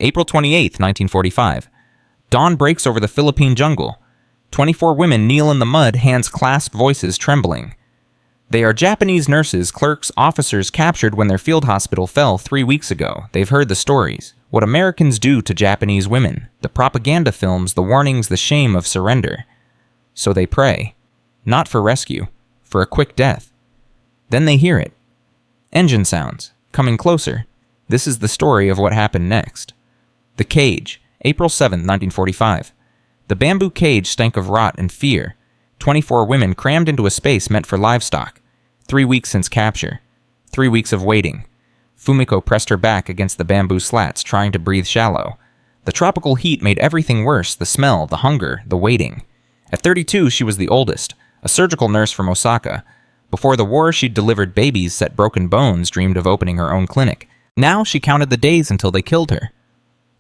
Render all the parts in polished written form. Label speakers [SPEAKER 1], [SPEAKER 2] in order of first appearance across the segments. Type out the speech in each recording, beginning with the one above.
[SPEAKER 1] April 28, 1945. Dawn breaks over the Philippine jungle. 24 women kneel in the mud, hands clasped, voices trembling. They are Japanese nurses, clerks, officers captured when their field hospital fell 3 weeks ago. They've heard the stories. What Americans do to Japanese women. The propaganda films, the warnings, the shame of surrender. So they pray. Not for rescue. For a quick death. Then they hear it. Engine sounds. Coming closer. This is the story of what happened next. The cage. April 7, 1945. The bamboo cage stank of rot and fear. 24 women crammed into a space meant for livestock. 3 weeks since capture. 3 weeks of waiting. Fumiko pressed her back against the bamboo slats, trying to breathe shallow. The tropical heat made everything worse, the smell, the hunger, the waiting. At 32, she was the oldest, a surgical nurse from Osaka. Before the war, she'd delivered babies, set broken bones, dreamed of opening her own clinic. Now she counted the days until they killed her.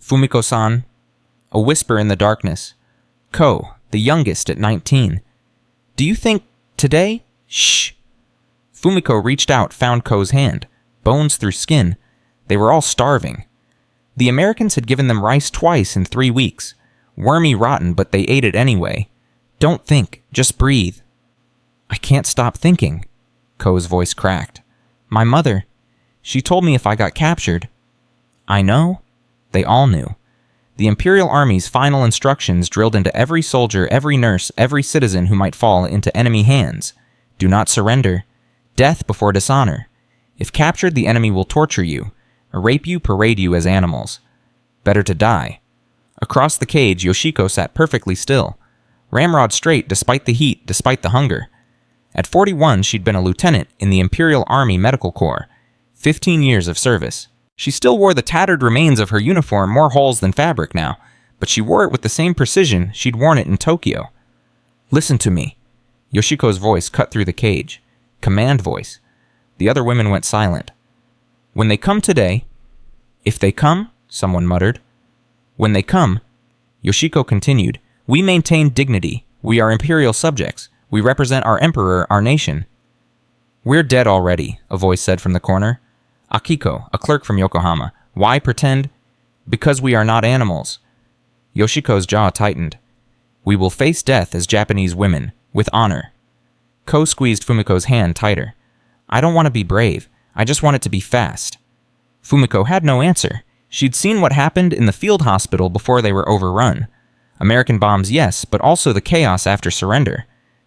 [SPEAKER 1] Fumiko-san. A whisper in the darkness. Ko, the youngest at 19. Do you think today? Shh. Fumiko reached out, found Ko's hand. Bones through skin. They were all starving. The Americans had given them rice twice in 3 weeks. Wormy rotten, but they ate it anyway. Don't think. Just breathe. I can't stop thinking. Ko's voice cracked. My mother. She told me if I got captured. I know. They all knew. The Imperial Army's final instructions drilled into every soldier, every nurse, every citizen who might fall into enemy hands. Do not surrender. Death before dishonor. If captured, the enemy will torture you, rape you, parade you as animals. Better to die. Across the cage, Yoshiko sat perfectly still. Ramrod straight despite the heat, despite the hunger. At 41, she'd been a lieutenant in the Imperial Army Medical Corps. 15 years of service. She still wore the tattered remains of her uniform, more holes than fabric now, but she wore it with the same precision she'd worn it in Tokyo. Listen to me. Yoshiko's voice cut through the cage. Command voice. The other women went silent. When they come today... If they come, someone muttered. When they come, Yoshiko continued, we maintain dignity. We are imperial subjects. We represent our emperor, our nation. We're dead already, a voice said from the corner. Akiko, a clerk from Yokohama. Why pretend? Because we are not animals. Yoshiko's jaw tightened. We will face death as Japanese women, with honor. Ko squeezed Fumiko's hand tighter. I don't want to be brave. I just want it to be fast. Fumiko had no answer. She'd seen what happened in the field hospital before they were overrun. American bombs, yes, but also the chaos after surrender.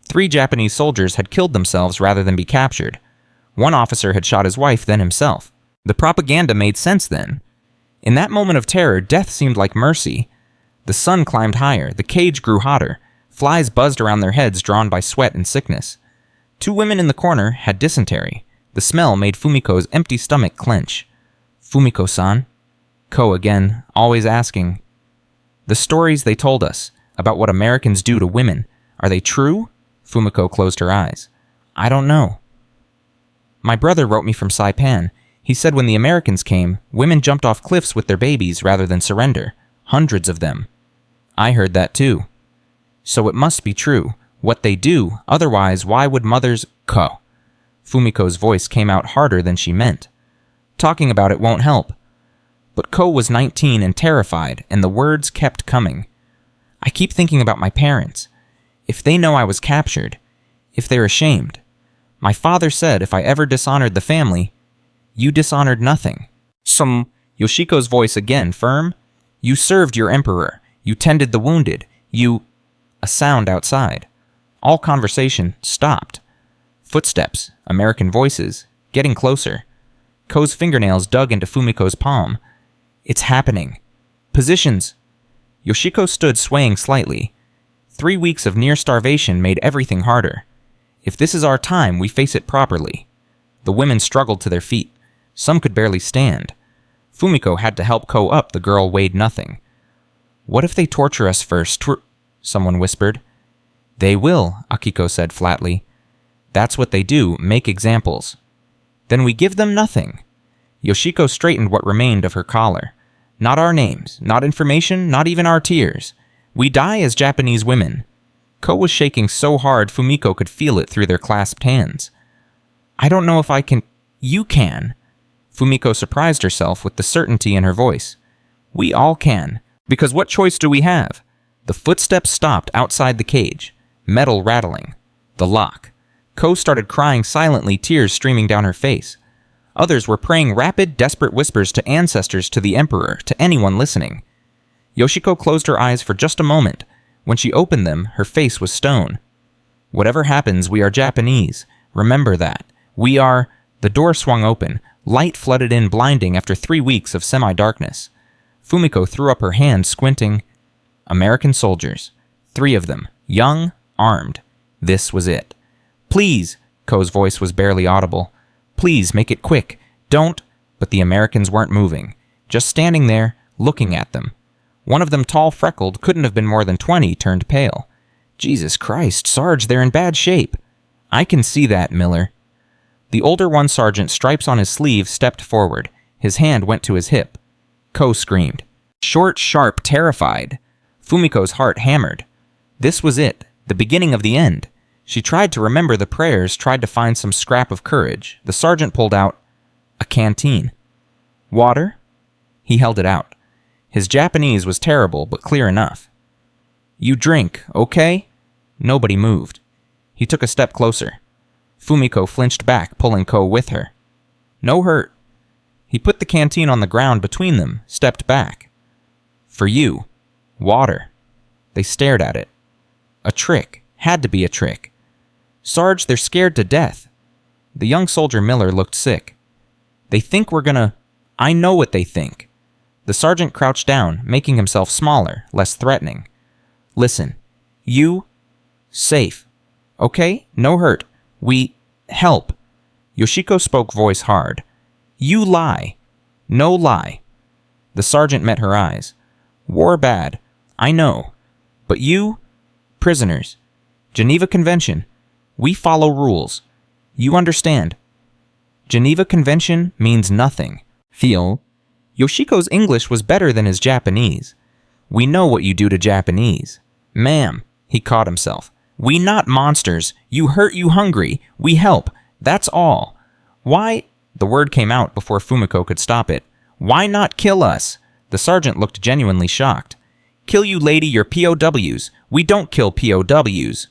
[SPEAKER 1] 3 Japanese soldiers had killed themselves rather than be captured. 1 officer had shot his wife, then himself. The propaganda made sense then. In that moment of terror, death seemed like mercy. The sun climbed higher, the cage grew hotter. Flies buzzed around their heads, drawn by sweat and sickness. 2 women in the corner had dysentery. The smell made Fumiko's empty stomach clench. Fumiko-san. Ko again, always asking. The stories they told us, about what Americans do to women, are they true? Fumiko closed her eyes. I don't know. My brother wrote me from Saipan. He said when the Americans came, women jumped off cliffs with their babies rather than surrender. Hundreds of them. I heard that too. So it must be true. What they do, otherwise why would mothers... Ko. Fumiko's voice came out harder than she meant. Talking about it won't help. But Ko was 19 and terrified, and the words kept coming. I keep thinking about my parents. If they know I was captured, if they're ashamed. My father said if I ever dishonored the family, you dishonored nothing. Yoshiko's voice again, firm. You served your emperor. You tended the wounded. You... A sound outside. All conversation stopped. Footsteps, American voices, getting closer. Ko's fingernails dug into Fumiko's palm. It's happening. Positions. Yoshiko stood swaying slightly. 3 weeks of near starvation made everything harder. If this is our time, we face it properly. The women struggled to their feet. Some could barely stand. Fumiko had to help Ko up. The girl weighed nothing. What if they torture us first? Someone whispered. They will, Akiko said flatly. That's what they do, make examples. Then we give them nothing. Yoshiko straightened what remained of her collar. Not our names, not information, not even our tears. We die as Japanese women. Ko was shaking so hard Fumiko could feel it through their clasped hands. I don't know if I can... You can. Fumiko surprised herself with the certainty in her voice. We all can. Because what choice do we have? The footsteps stopped outside the cage, metal rattling. The lock. Ko started crying silently, tears streaming down her face. Others were praying rapid, desperate whispers to ancestors, to the Emperor, to anyone listening. Yoshiko closed her eyes for just a moment. When she opened them, her face was stone. Whatever happens, we are Japanese. Remember that. We are... The door swung open. Light flooded in, blinding after 3 weeks of semi-darkness. Fumiko threw up her hand, squinting. American soldiers. 3 of them. Young, armed. This was it. Please, Ko's voice was barely audible. Please, make it quick. Don't... But the Americans weren't moving. Just standing there, looking at them. One of them, tall, freckled, couldn't have been more than 20, turned pale. Jesus Christ, Sarge, they're in bad shape. I can see that, Miller. The older one, sergeant, stripes on his sleeve, stepped forward. His hand went to his hip. Ko screamed. Short, sharp, terrified. Fumiko's heart hammered. This was it, the beginning of the end. She tried to remember the prayers, tried to find some scrap of courage. The sergeant pulled out a canteen. Water? He held it out. His Japanese was terrible, but clear enough. You drink, okay? Nobody moved. He took a step closer. Fumiko flinched back, pulling Ko with her. No hurt. He put the canteen on the ground between them, stepped back. For you. Water. They stared at it. A trick. Had to be a trick. Sarge, they're scared to death. The young soldier Miller looked sick. They think we're gonna... I know what they think. The sergeant crouched down, making himself smaller, less threatening. Listen. You... Safe. Okay? No hurt. We... Help. Yoshiko spoke, voice hard. You lie. No lie. The sergeant met her eyes. War bad. I know. But you... Prisoners. Geneva Convention. We follow rules. You understand. Geneva Convention means nothing. Feel. Yoshiko's English was better than his Japanese. We know what you do to Japanese. Ma'am, he caught himself. We not monsters. You hurt, you hungry. We help. That's all. Why? The word came out before Fumiko could stop it. Why not kill us? The sergeant looked genuinely shocked. Kill you, lady, you're POWs. We don't kill POWs.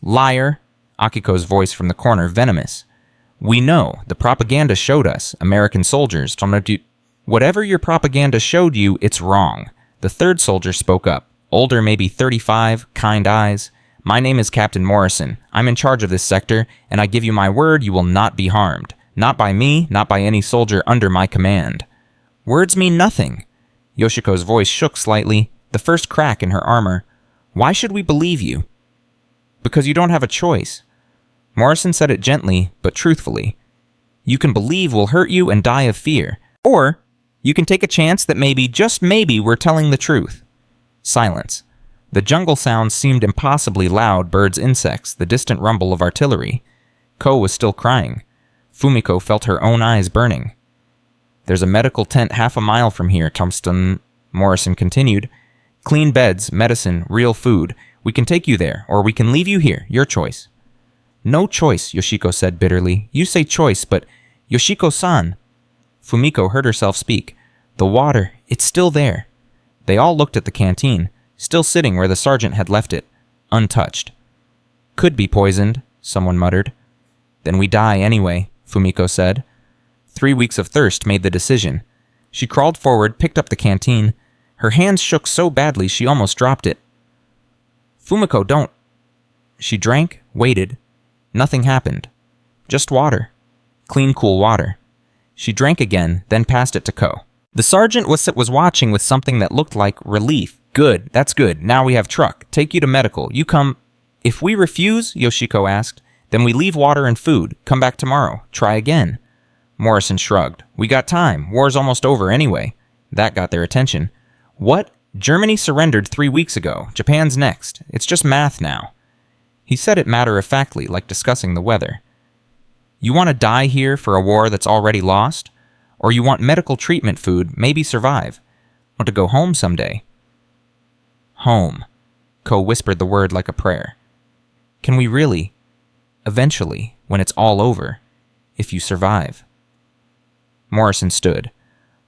[SPEAKER 1] Liar. Akiko's voice from the corner, venomous. We know. The propaganda showed us. American soldiers. Whatever your propaganda showed you, it's wrong. The third soldier spoke up. Older, maybe 35, kind eyes. My name is Captain Morrison. I'm in charge of this sector, and I give you my word you will not be harmed. Not by me, not by any soldier under my command. Words mean nothing. Yoshiko's voice shook slightly, the first crack in her armor. Why should we believe you? Because you don't have a choice. Morrison said it gently, but truthfully. You can believe we'll hurt you and die of fear. Or you can take a chance that maybe, just maybe, we're telling the truth. Silence. The jungle sounds seemed impossibly loud, birds, insects, the distant rumble of artillery. Ko was still crying. Fumiko felt her own eyes burning. There's a medical tent half a mile from here, Tumston, Morrison continued. Clean beds, medicine, real food. We can take you there, or we can leave you here, your choice. No choice, Yoshiko said bitterly. You say choice, but Yoshiko-san. Fumiko heard herself speak. The water, it's still there. They all looked at the canteen, still sitting where the sergeant had left it, untouched. Could be poisoned, someone muttered. Then we die anyway, Fumiko said. 3 weeks of thirst made the decision. She crawled forward, picked up the canteen. Her hands shook so badly she almost dropped it. Fumiko, don't. She drank, waited. Nothing happened. Just water. Clean, cool water. She drank again, then passed it to Ko. The sergeant was watching with something that looked like relief. Good, that's good. Now we have truck. Take you to medical. You come... If we refuse, Yoshiko asked, then we leave water and food. Come back tomorrow. Try again. Morrison shrugged. We got time. War's almost over anyway. That got their attention. What? Germany surrendered 3 weeks ago. Japan's next. It's just math now. He said it matter-of-factly, like discussing the weather. You want to die here for a war that's already lost? Or you want medical treatment food, maybe survive? Want to go home someday? Home. Ko whispered the word like a prayer. Can we really? Eventually, when it's all over, if you survive. Morrison stood.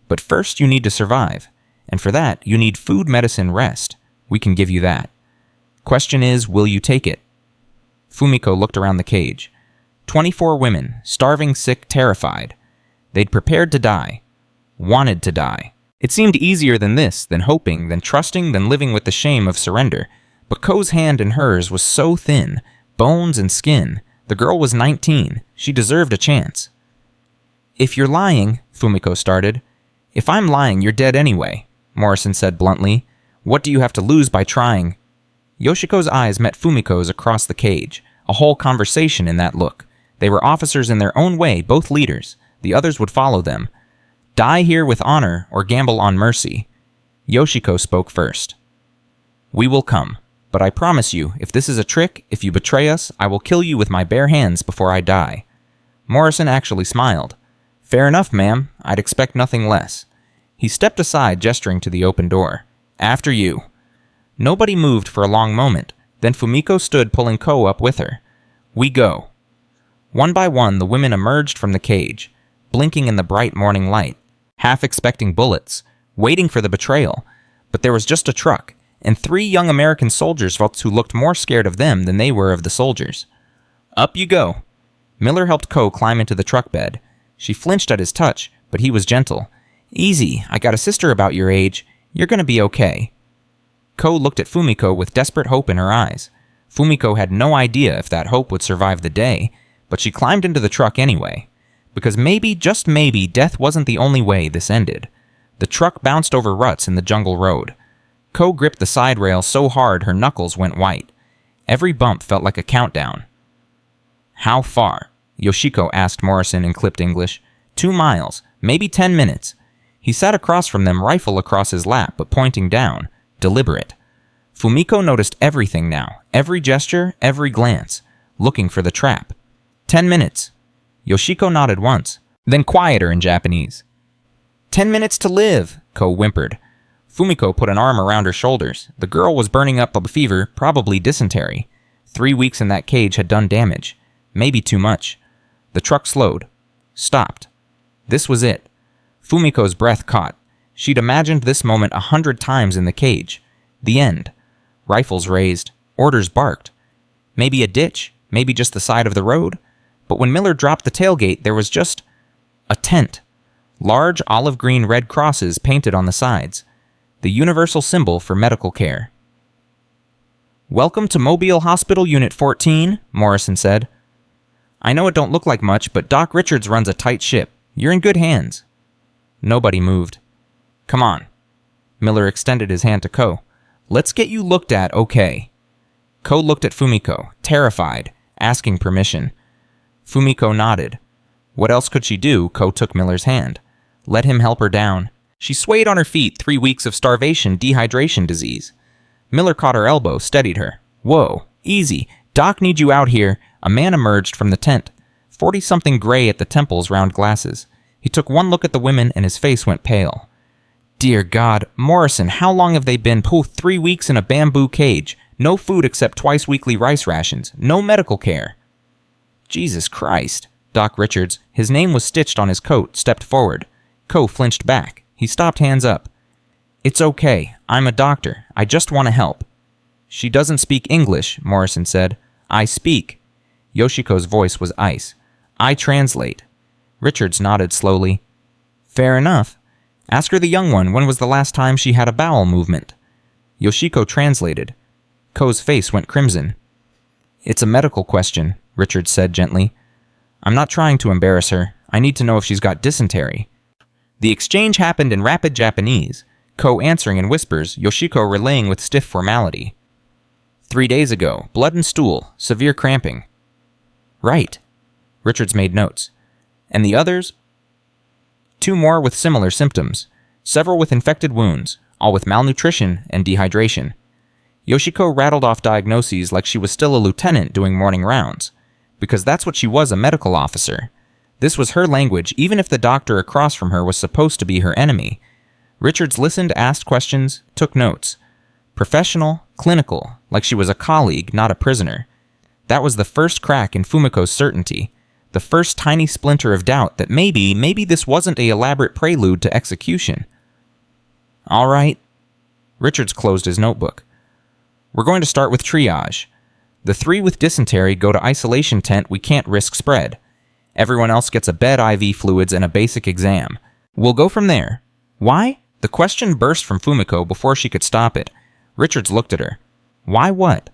[SPEAKER 1] But first you need to survive. And for that, you need food, medicine, rest. We can give you that. Question is, will you take it? Fumiko looked around the cage. 24 women, starving, sick, terrified. They'd prepared to die. Wanted to die. It seemed easier than this, than hoping, than trusting, than living with the shame of surrender. But Ko's hand in hers was so thin, bones and skin. The girl was 19. She deserved a chance. If you're lying, Fumiko started. If I'm lying, you're dead anyway, Morrison said bluntly. What do you have to lose by trying? Yoshiko's eyes met Fumiko's across the cage. A whole conversation in that look. They were officers in their own way, both leaders. The others would follow them. Die here with honor or gamble on mercy. Yoshiko spoke first. We will come, but I promise you, if this is a trick, if you betray us, I will kill you with my bare hands before I die. Morrison actually smiled. Fair enough, ma'am. I'd expect nothing less. He stepped aside, gesturing to the open door. After you. Nobody moved for a long moment. Then Fumiko stood, pulling Ko up with her. We go. One by one, the women emerged from the cage, blinking in the bright morning light, half expecting bullets, waiting for the betrayal. But there was just a truck, and 3 young American soldiers who looked more scared of them than they were of the soldiers. Up you go. Miller helped Ko climb into the truck bed. She flinched at his touch, but he was gentle. Easy, I got a sister about your age. You're gonna be okay. Ko looked at Fumiko with desperate hope in her eyes. Fumiko had no idea if that hope would survive the day, but she climbed into the truck anyway. Because maybe, just maybe, death wasn't the only way this ended. The truck bounced over ruts in the jungle road. Ko gripped the side rail so hard her knuckles went white. Every bump felt like a countdown. How far? Yoshiko asked Morrison in clipped English. 2 miles, maybe 10 minutes. He sat across from them, rifle across his lap, but pointing down. Deliberate. Fumiko noticed everything now, every gesture, every glance, looking for the trap. 10 minutes. Yoshiko nodded once, then quieter in Japanese. 10 minutes to live, Ko whimpered. Fumiko put an arm around her shoulders. The girl was burning up a fever, probably dysentery. 3 weeks in that cage had done damage. Maybe too much. The truck slowed. Stopped. This was it. Fumiko's breath caught. She'd imagined this moment 100 times in the cage. The end. Rifles raised. Orders barked. Maybe a ditch. Maybe just the side of the road. But when Miller dropped the tailgate, there was just a tent. Large olive green red crosses painted on the sides. The universal symbol for medical care. Welcome to Mobile Hospital Unit 14, Morrison said. I know it don't look like much, but Doc Richards runs a tight ship. You're in good hands. Nobody moved. Come on. Miller extended his hand to Ko. Let's get you looked at, okay. Ko looked at Fumiko, terrified, asking permission. Fumiko nodded. What else could she do? Ko took Miller's hand. Let him help her down. She swayed on her feet, 3 weeks of starvation, dehydration disease. Miller caught her elbow, steadied her. Whoa, easy. Doc needs you out here. A man emerged from the tent, 40-something gray at the temples, round glasses. He took one look at the women and his face went pale. Dear God, Morrison, how long have they been? 3 weeks in a bamboo cage. No food except twice weekly rice rations. No medical care. Jesus Christ. Doc Richards, his name was stitched on his coat, stepped forward. Ko flinched back. He stopped, hands up. It's okay. I'm a doctor. I just want to help. She doesn't speak English, Morrison said. I speak. Yoshiko's voice was ice. I translate. Richards nodded slowly. Fair enough. Ask her the young one when was the last time she had a bowel movement. Yoshiko translated. Ko's face went crimson. It's a medical question, Richards said gently. I'm not trying to embarrass her. I need to know if she's got dysentery. The exchange happened in rapid Japanese, Ko answering in whispers, Yoshiko relaying with stiff formality. 3 days ago, blood and stool, severe cramping. Right. Richards made notes. And the others? 2 more with similar symptoms, several with infected wounds, all with malnutrition and dehydration. Yoshiko rattled off diagnoses like she was still a lieutenant doing morning rounds, because that's what she was, a medical officer. This was her language, even if the doctor across from her was supposed to be her enemy. Richards listened, asked questions, took notes. Professional, clinical, like she was a colleague, not a prisoner. That was the first crack in Fumiko's certainty, the first tiny splinter of doubt that maybe this wasn't an elaborate prelude to execution. All right. Richards closed his notebook. We're going to start with triage. The 3 with dysentery go to isolation tent we can't risk spread. Everyone else gets a bed, IV fluids, and a basic exam. We'll go from there. Why? The question burst from Fumiko before she could stop it. Richards looked at her. Why what?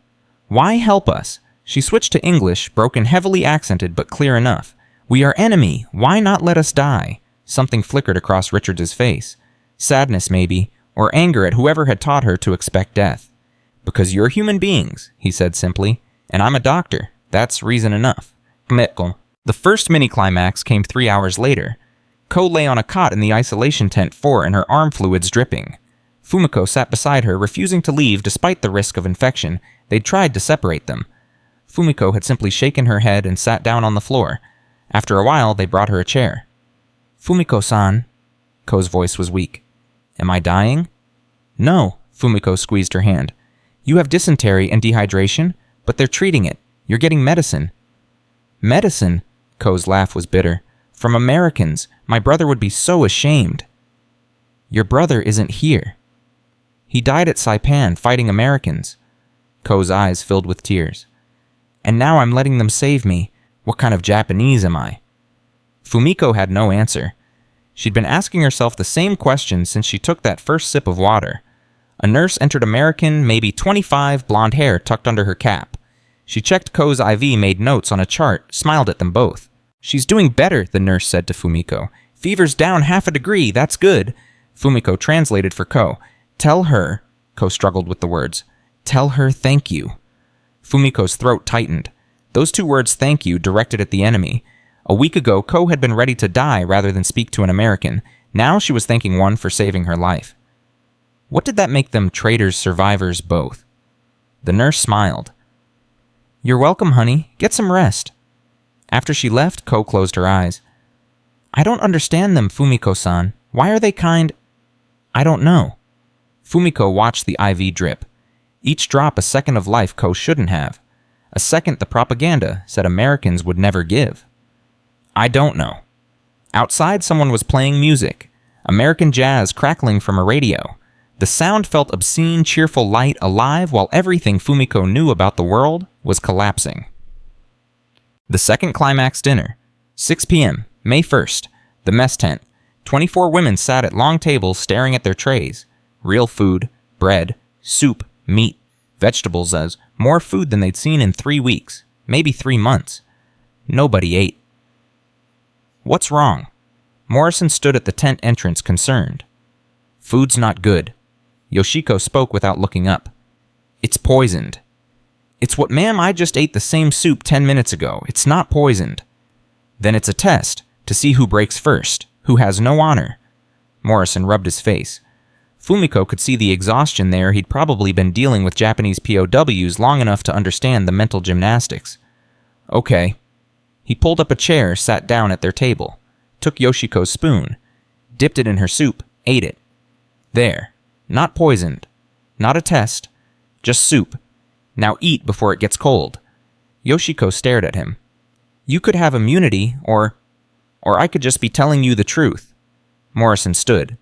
[SPEAKER 1] Why help us? She switched to English, broken, heavily accented, but clear enough. We are enemy. Why not let us die? Something flickered across Richards' face. Sadness, maybe, or anger at whoever had taught her to expect death. Because you're human beings, he said simply, and I'm a doctor. That's reason enough. The first mini-climax came 3 hours later. Ko lay on a cot in the isolation tent 4 and her arm fluids dripping. Fumiko sat beside her, refusing to leave despite the risk of infection. They'd tried to separate them. Fumiko had simply shaken her head and sat down on the floor. After a while, they brought her a chair. Fumiko-san. Ko's voice was weak. Am I dying? No, Fumiko squeezed her hand. You have dysentery and dehydration, but they're treating it. You're getting medicine. Medicine? Ko's laugh was bitter. From Americans. My brother would be so ashamed. Your brother isn't here. He died at Saipan fighting Americans. Ko's eyes filled with tears. And now I'm letting them save me. What kind of Japanese am I? Fumiko had no answer. She'd been asking herself the same question since she took that first sip of water. A nurse entered American, maybe 25, blonde hair tucked under her cap. She checked Ko's IV, made notes on a chart, smiled at them both. She's doing better, the nurse said to Fumiko. Fever's down 0.5 degrees, that's good. Fumiko translated for Ko. Tell her, Ko struggled with the words. Tell her thank you. Fumiko's throat tightened. Those 2 words, thank you, directed at the enemy. A week ago, Ko had been ready to die rather than speak to an American. Now she was thanking one for saving her life. What did that make them traitors, survivors, both? The nurse smiled. You're welcome, honey. Get some rest. After she left, Ko closed her eyes. I don't understand them, Fumiko-san. Why are they kind? I don't know. Fumiko watched the IV drip. Each drop a second of life Ko shouldn't have. A second the propaganda said Americans would never give. I don't know. Outside, someone was playing music. American jazz crackling from a radio. The sound felt obscene, cheerful, light, alive, while everything Fumiko knew about the world was collapsing. The second climax dinner. 6 p.m., May 1st. The mess tent. 24 women sat at long tables staring at their trays. Real food, bread, soup, meat, vegetables, as more food than they'd seen in 3 weeks, maybe 3 months. Nobody ate. What's wrong? Morrison stood at the tent entrance, concerned. Food's not good. Yoshiko spoke without looking up. It's poisoned. It's what, ma'am, I just ate the same soup 10 minutes ago. It's not poisoned. Then it's a test, to see who breaks first, who has no honor. Morrison rubbed his face. Fumiko could see the exhaustion there. He'd probably been dealing with Japanese POWs long enough to understand the mental gymnastics. Okay. He pulled up a chair, sat down at their table, took Yoshiko's spoon, dipped it in her soup, ate it. There. Not poisoned. Not a test. Just soup. Now eat before it gets cold. Yoshiko stared at him. You could have immunity, or I could just be telling you the truth. Morrison stood.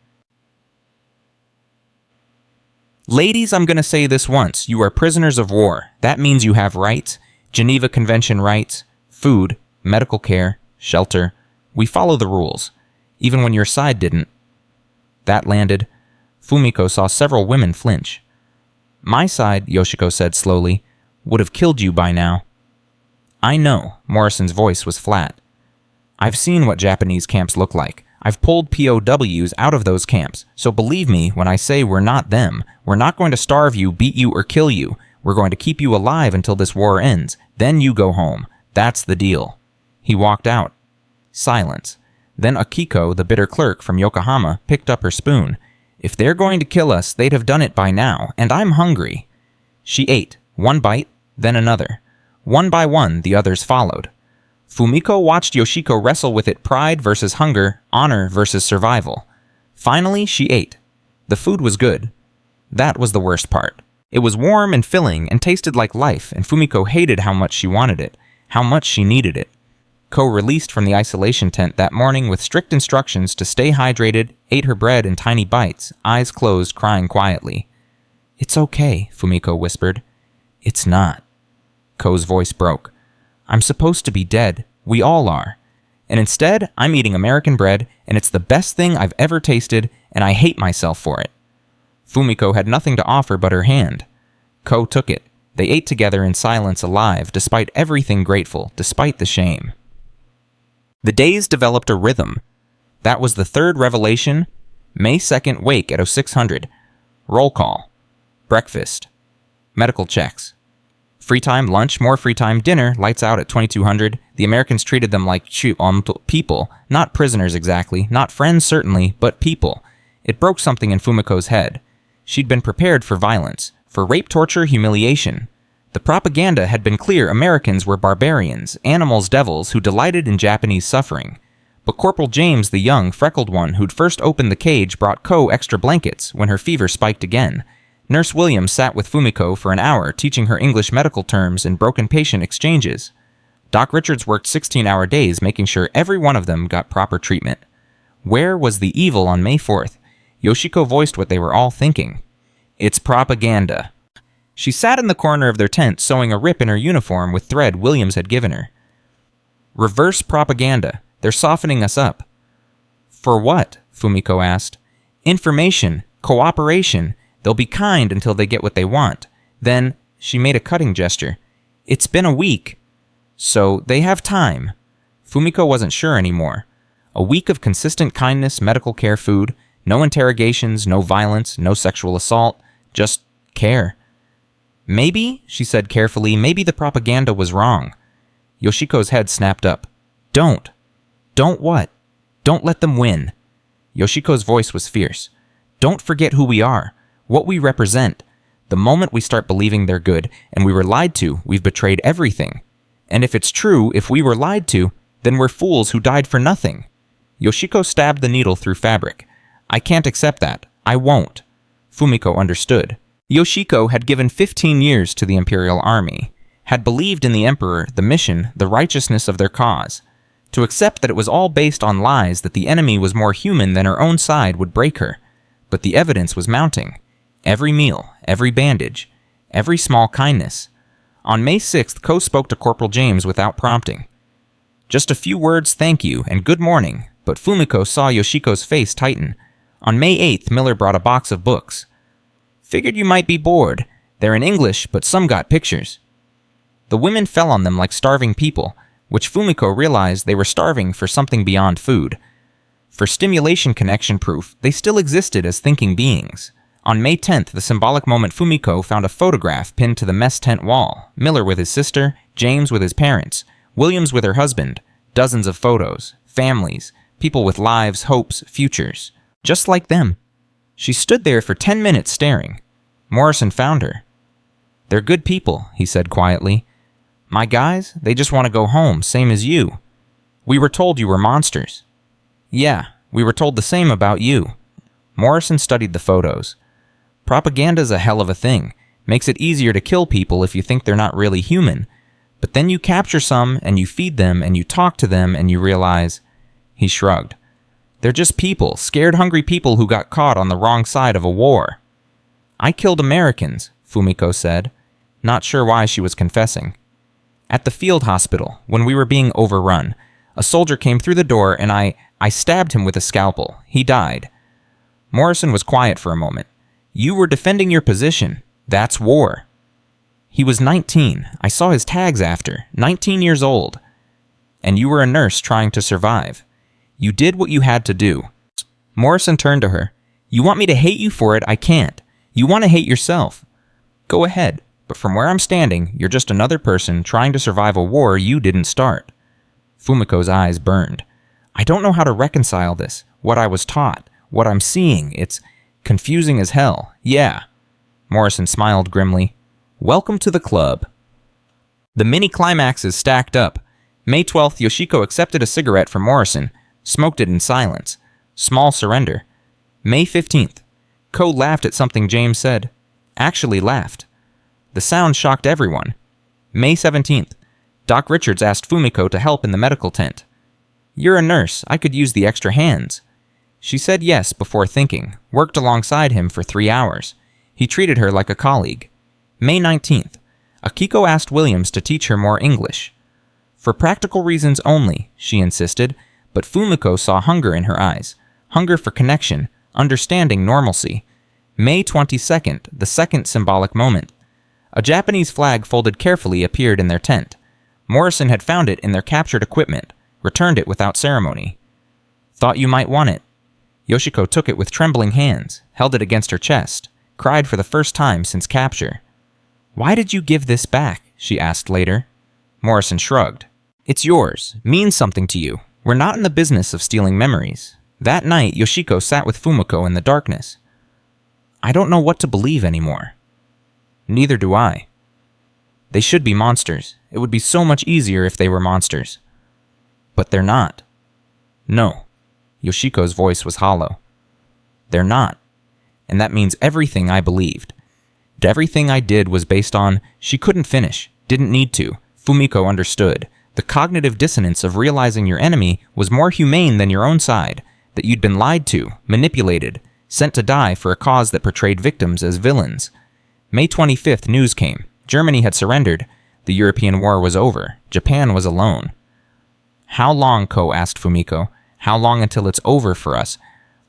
[SPEAKER 1] Ladies, I'm going to say this once. You are prisoners of war. That means you have rights. Geneva Convention rights. Food. Medical care. Shelter. We follow the rules. Even when your side didn't. That landed. Fumiko saw several women flinch. My side, Yoshiko said slowly, would have killed you by now. I know. Morrison's voice was flat. I've seen what Japanese camps look like. I've pulled POWs out of those camps, so believe me when I say we're not them. We're not going to starve you, beat you, or kill you. We're going to keep you alive until this war ends. Then you go home. That's the deal. He walked out. Silence. Then Akiko, the bitter clerk from Yokohama, picked up her spoon. If they're going to kill us, they'd have done it by now, and I'm hungry. She ate, one bite, then another. One by one, the others followed. Fumiko watched Yoshiko wrestle with it, pride versus hunger, honor versus survival. Finally, she ate. The food was good. That was the worst part. It was warm and filling and tasted like life, and Fumiko hated how much she wanted it, how much she needed it. Ko released from the isolation tent that morning with strict instructions to stay hydrated, ate her bread in tiny bites, eyes closed, crying quietly. "It's okay," Fumiko whispered. "It's not." Ko's voice broke. "I'm supposed to be dead. We all are. And instead, I'm eating American bread, and it's the best thing I've ever tasted, and I hate myself for it." Fumiko had nothing to offer but her hand. Ko took it. They ate together in silence, alive, despite everything, grateful, despite the shame. The days developed a rhythm. That was the third revelation. May 2nd, wake at 0600. Roll call. Breakfast. Medical checks. Free time, lunch, more free time, dinner, lights out at 2200. The Americans treated them like people, not prisoners exactly, not friends certainly, but people. It broke something in Fumiko's head. She'd been prepared for violence, for rape, torture, humiliation. The propaganda had been clear. Americans were barbarians, animals, devils who delighted in Japanese suffering. But Corporal James, the young, freckled one who'd first opened the cage, brought Ko extra blankets when her fever spiked again. Nurse Williams sat with Fumiko for an hour, teaching her English medical terms and broken patient exchanges. Doc Richards worked 16-hour days, making sure every one of them got proper treatment. Where was the evil on May 4th? Yoshiko voiced what they were all thinking. "It's propaganda." She sat in the corner of their tent, sewing a rip in her uniform with thread Williams had given her. "Reverse propaganda. They're softening us up." "For what?" Fumiko asked. "Information. Cooperation. They'll be kind until they get what they want. Then," she made a cutting gesture, "it's been a week. So they have time." Fumiko wasn't sure anymore. A week of consistent kindness, medical care, food, no interrogations, no violence, no sexual assault, just care. "Maybe," she said carefully, "maybe the propaganda was wrong." Yoshiko's head snapped up. "Don't. Don't what? Don't let them win." Yoshiko's voice was fierce. "Don't forget who we are, what we represent. The moment we start believing they're good, and we were lied to, we've betrayed everything. And if it's true, if we were lied to, then we're fools who died for nothing." Yoshiko stabbed the needle through fabric. "I can't accept that. I won't." Fumiko understood. Yoshiko had given 15 years to the Imperial Army, had believed in the Emperor, the mission, the righteousness of their cause. To accept that it was all based on lies, that the enemy was more human than her own side, would break her. But the evidence was mounting. Every meal, every bandage, every small kindness. On May 6th, Ko spoke to Corporal James without prompting. Just a few words, "thank you," and "good morning," but Fumiko saw Yoshiko's face tighten. On May 8th, Miller brought a box of books. "Figured you might be bored. They're in English, but some got pictures." The women fell on them like starving people, which Fumiko realized they were starving for something beyond food. For stimulation connection proof, they still existed as thinking beings. On May 10th, the symbolic moment, Fumiko found a photograph pinned to the mess tent wall. Miller with his sister, James with his parents, Williams with her husband, dozens of photos, families, people with lives, hopes, futures. Just like them. She stood there for 10 minutes staring. Morrison found her. "They're good people," he said quietly. "My guys, they just want to go home, same as you. We were told you were monsters." "Yeah, we were told the same about you." Morrison studied the photos. "Propaganda's a hell of a thing. Makes it easier to kill people if you think they're not really human. But then you capture some, and you feed them, and you talk to them, and you realize..." He shrugged. "They're just people, scared, hungry people who got caught on the wrong side of a war." "I killed Americans," Fumiko said, not sure why she was confessing. "At the field hospital, when we were being overrun, a soldier came through the door and I stabbed him with a scalpel. He died." Morrison was quiet for a moment. "You were defending your position. That's war." "He was 19. I saw his tags after. 19 years old. And you were a nurse trying to survive. You did what you had to do." Morrison turned to her. "You want me to hate you for it? I can't. You want to hate yourself. Go ahead, but from where I'm standing, you're just another person trying to survive a war you didn't start." Fumiko's eyes burned. "I don't know how to reconcile this, what I was taught, what I'm seeing. It's confusing as hell. Yeah." Morrison smiled grimly. "Welcome to the club." The mini-climaxes stacked up. May 12th, Yoshiko accepted a cigarette from Morrison, smoked it in silence. Small surrender. May 15th. Ko laughed at something James said. Actually laughed. The sound shocked everyone. May 17th. Doc Richards asked Fumiko to help in the medical tent. "You're a nurse. I could use the extra hands." She said yes before thinking, worked alongside him for 3 hours. He treated her like a colleague. May 19th. Akiko asked Williams to teach her more English. For practical reasons only, she insisted, but Fumiko saw hunger in her eyes. Hunger for connection, understanding normalcy. May 22nd, the second symbolic moment. A Japanese flag folded carefully appeared in their tent. Morrison had found it in their captured equipment, returned it without ceremony. "Thought you might want it." Yoshiko took it with trembling hands, held it against her chest, cried for the first time since capture. "Why did you give this back?" she asked later. Morrison shrugged. "It's yours, means something to you. We're not in the business of stealing memories." That night, Yoshiko sat with Fumiko in the darkness. "I don't know what to believe anymore." "Neither do I." "They should be monsters. It would be so much easier if they were monsters." "But they're not." "No." Yoshiko's voice was hollow. "They're not. And that means everything I believed. Everything I did was based on she couldn't finish, didn't need to." Fumiko understood. The cognitive dissonance of realizing your enemy was more humane than your own side, that you'd been lied to, manipulated, sent to die for a cause that portrayed victims as villains. May 25th, news came. Germany had surrendered. The European war was over. Japan was alone. "How long?" Ko asked Fumiko. "How long until it's over for us?"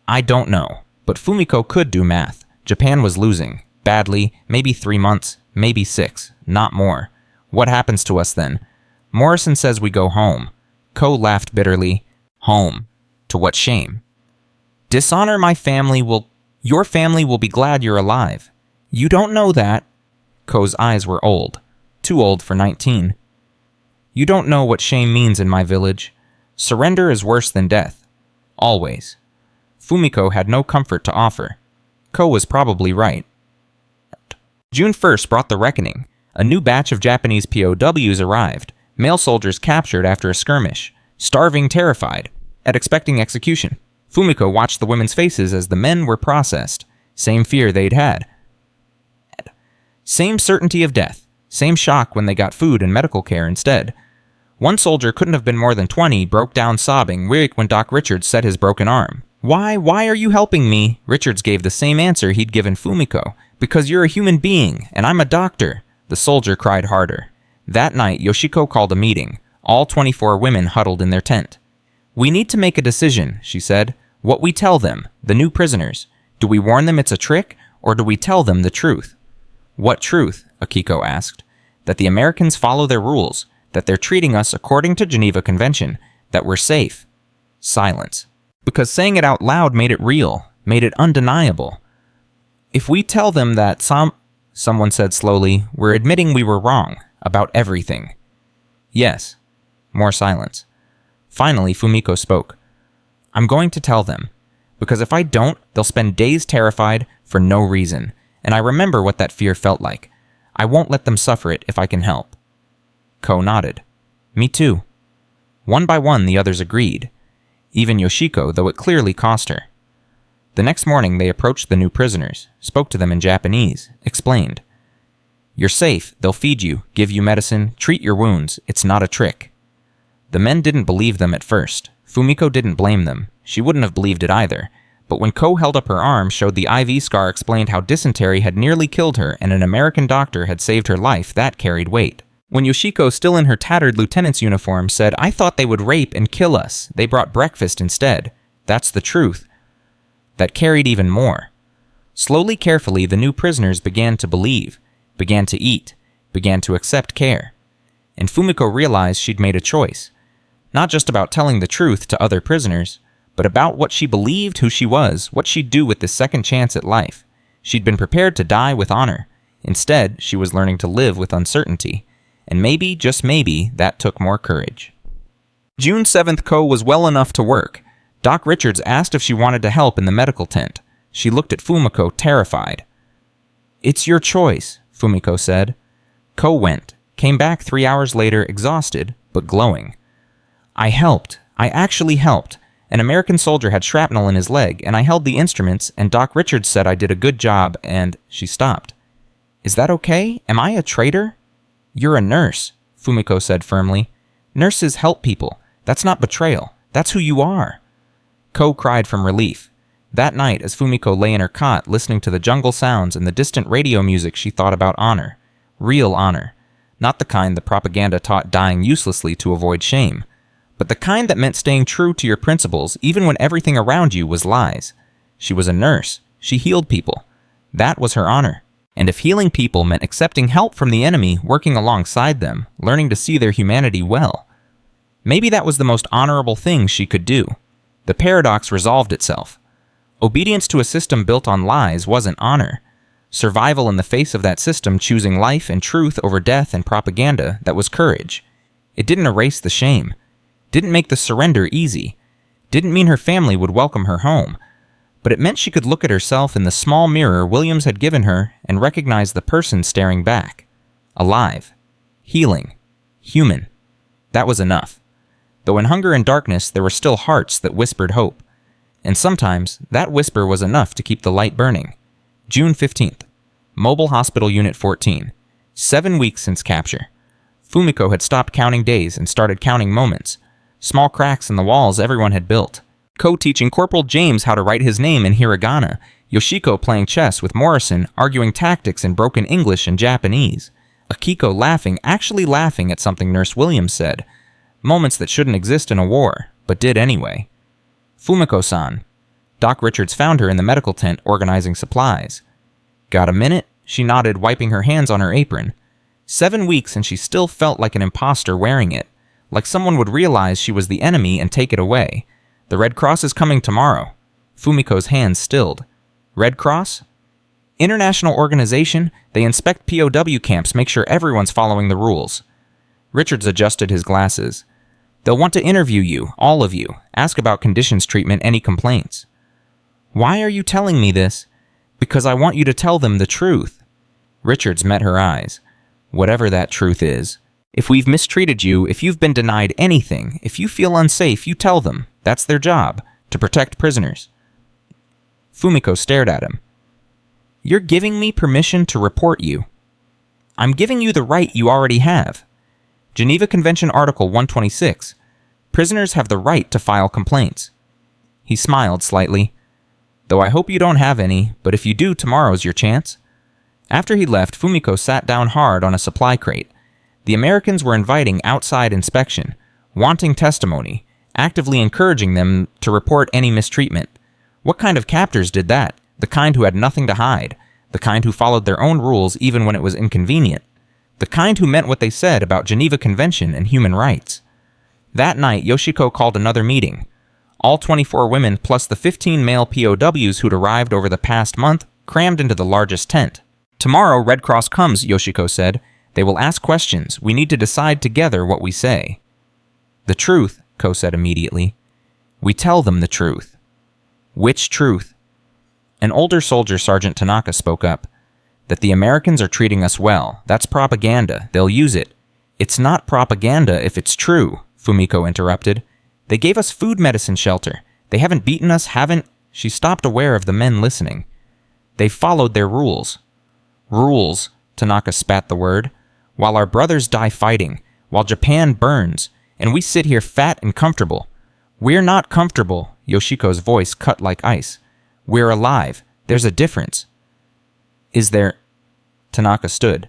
[SPEAKER 1] "I don't know." But Fumiko could do math. Japan was losing. Badly. Maybe 3 months. Maybe 6. Not more. What happens to us then? Morrison says we go home. Ko laughed bitterly. Home. To what shame? "Dishonor my family will... Your family will be glad you're alive." "You don't know that." Ko's eyes were old. Too old for 19. "You don't know what shame means in my village. Surrender is worse than death. Always." Fumiko had no comfort to offer. Ko was probably right. June 1st brought the reckoning. A new batch of Japanese POWs arrived. Male soldiers captured after a skirmish. Starving, terrified, at expecting execution. Fumiko watched the women's faces as the men were processed. Same fear they'd had. Same certainty of death. Same shock when they got food and medical care instead. One soldier couldn't have been more than 20, broke down sobbing when Doc Richards set his broken arm. Why are you helping me?" Richards gave the same answer he'd given Fumiko. "Because you're a human being, and I'm a doctor." The soldier cried harder. That night, Yoshiko called a meeting. All 24 women huddled in their tent. "We need to make a decision," she said. "What we tell them, the new prisoners. Do we warn them it's a trick, or do we tell them the truth?" "What truth?" Akiko asked. "That the Americans follow their rules, that they're treating us according to Geneva Convention, that we're safe." Silence. Because saying it out loud made it real, made it undeniable. "If we tell them that someone said slowly, "we're admitting we were wrong, about everything." "Yes." More silence. Finally, Fumiko spoke. "I'm going to tell them, because if I don't, they'll spend days terrified for no reason, and I remember what that fear felt like. I won't let them suffer it if I can help." Ko nodded. "Me too." One by one, the others agreed. Even Yoshiko, though it clearly cost her. The next morning, they approached the new prisoners, spoke to them in Japanese, explained. "You're safe. They'll feed you, give you medicine, treat your wounds. It's not a trick." The men didn't believe them at first. Fumiko didn't blame them. She wouldn't have believed it either. But when Ko held up her arm, showed the IV scar, explained how dysentery had nearly killed her and an American doctor had saved her life, that carried weight. When Yoshiko, still in her tattered lieutenant's uniform, said, "I thought they would rape and kill us. They brought breakfast instead. That's the truth." That carried even more. Slowly, carefully, the new prisoners began to believe, began to eat, began to accept care. And Fumiko realized she'd made a choice. Not just about telling the truth to other prisoners, but about what she believed, who she was, what she'd do with this second chance at life. She'd been prepared to die with honor. Instead, she was learning to live with uncertainty. And maybe, just maybe, that took more courage. June 7th, Ko was well enough to work. Doc Richards asked if she wanted to help in the medical tent. She looked at Fumiko, terrified. "It's your choice," Fumiko said. Ko went, came back 3 hours later, exhausted, but glowing. "I helped. I actually helped. An American soldier had shrapnel in his leg, and I held the instruments, and Doc Richards said I did a good job, and..." She stopped. "Is that okay? Am I a traitor?" "You're a nurse," Fumiko said firmly. Nurses help people. That's not betrayal. That's who you are. Ko cried from relief. That night, as Fumiko lay in her cot listening to the jungle sounds and the distant radio music, she thought about honor. Real honor. Not the kind the propaganda taught dying uselessly to avoid shame, but the kind that meant staying true to your principles even when everything around you was lies. She was a nurse. She healed people. That was her honor. And if healing people meant accepting help from the enemy, working alongside them, learning to see their humanity well, maybe that was the most honorable thing she could do. The paradox resolved itself. Obedience to a system built on lies wasn't honor. Survival in the face of that system, choosing life and truth over death and propaganda, that was courage. It didn't erase the shame. Didn't make the surrender easy. Didn't mean her family would welcome her home. But it meant she could look at herself in the small mirror Williams had given her and recognize the person staring back. Alive. Healing. Human. That was enough. Though in hunger and darkness there were still hearts that whispered hope. And sometimes that whisper was enough to keep the light burning. June 15th. Mobile Hospital Unit 14. 7 weeks since capture. Fumiko had stopped counting days and started counting moments. Small cracks in the walls everyone had built. Ko teaching Corporal James how to write his name in hiragana. Yoshiko playing chess with Morrison, arguing tactics in broken English and Japanese. Akiko laughing, actually laughing at something Nurse Williams said. Moments that shouldn't exist in a war, but did anyway. Fumiko-san. Doc Richards found her in the medical tent organizing supplies. Got a minute? She nodded, wiping her hands on her apron. 7 weeks and she still felt like an imposter wearing it. Like someone would realize she was the enemy and take it away. The Red Cross is coming tomorrow. Fumiko's hands stilled. Red Cross? International organization. They inspect POW camps, make sure everyone's following the rules. Richards adjusted his glasses. They'll want to interview you, all of you. Ask about conditions treatment, any complaints. Why are you telling me this? Because I want you to tell them the truth. Richards met her eyes. Whatever that truth is. If we've mistreated you, if you've been denied anything, if you feel unsafe, you tell them. That's their job, to protect prisoners. Fumiko stared at him. You're giving me permission to report you. I'm giving you the right you already have. Geneva Convention Article 126. Prisoners have the right to file complaints. He smiled slightly. Though I hope you don't have any, but if you do, tomorrow's your chance. After he left, Fumiko sat down hard on a supply crate. The Americans were inviting outside inspection, wanting testimony, actively encouraging them to report any mistreatment. What kind of captors did that? The kind who had nothing to hide, the kind who followed their own rules even when it was inconvenient, the kind who meant what they said about Geneva Convention and human rights. That night, Yoshiko called another meeting. All 24 women plus the 15 male POWs who'd arrived over the past month crammed into the largest tent. Tomorrow, Red Cross comes, Yoshiko said. They will ask questions. We need to decide together what we say. The truth, Ko said immediately. We tell them the truth. Which truth? An older soldier, Sergeant Tanaka, spoke up. That the Americans are treating us well. That's propaganda. They'll use it. It's not propaganda if it's true, Fumiko interrupted. They gave us food, medicine, shelter. They haven't beaten us, haven't... She stopped, aware of the men listening. They followed their rules. Rules, Tanaka spat the word. While our brothers die fighting, while Japan burns, and we sit here fat and comfortable. We're not comfortable, Yoshiko's voice cut like ice. We're alive. There's a difference. Is there... Tanaka stood.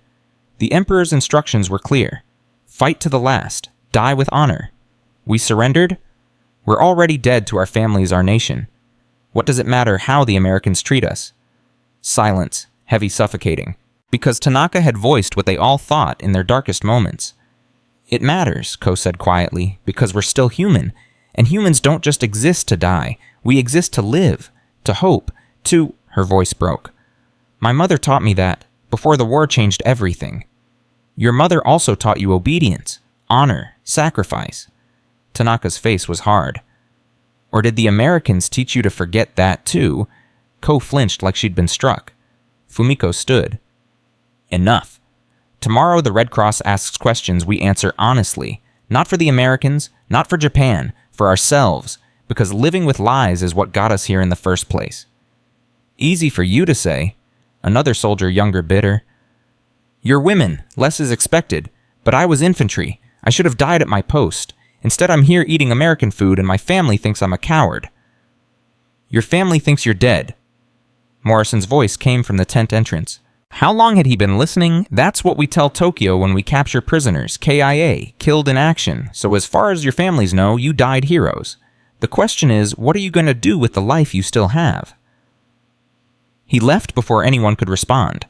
[SPEAKER 1] The Emperor's instructions were clear. Fight to the last. Die with honor. We surrendered? We're already dead to our families, our nation. What does it matter how the Americans treat us? Silence, heavy, suffocating. Because Tanaka had voiced what they all thought in their darkest moments. It matters, Ko said quietly, because we're still human. And humans don't just exist to die. We exist to live, to hope, to... Her voice broke. My mother taught me that, before the war changed everything. Your mother also taught you obedience, honor, sacrifice. Tanaka's face was hard. Or did the Americans teach you to forget that too? Ko flinched like she'd been struck. Fumiko stood. Enough. Tomorrow the Red Cross asks questions we answer honestly. Not for the Americans, not for Japan, for ourselves, because living with lies is what got us here in the first place. Easy for you to say. Another soldier, younger, bitter. You're women. Less is expected. But I was infantry. I should have died at my post. Instead, I'm here eating American food and my family thinks I'm a coward. Your family thinks you're dead. Morrison's voice came from the tent entrance. How long had he been listening? That's what we tell Tokyo when we capture prisoners, KIA, killed in action. So as far as your families know, you died heroes. The question is, what are you going to do with the life you still have? He left before anyone could respond.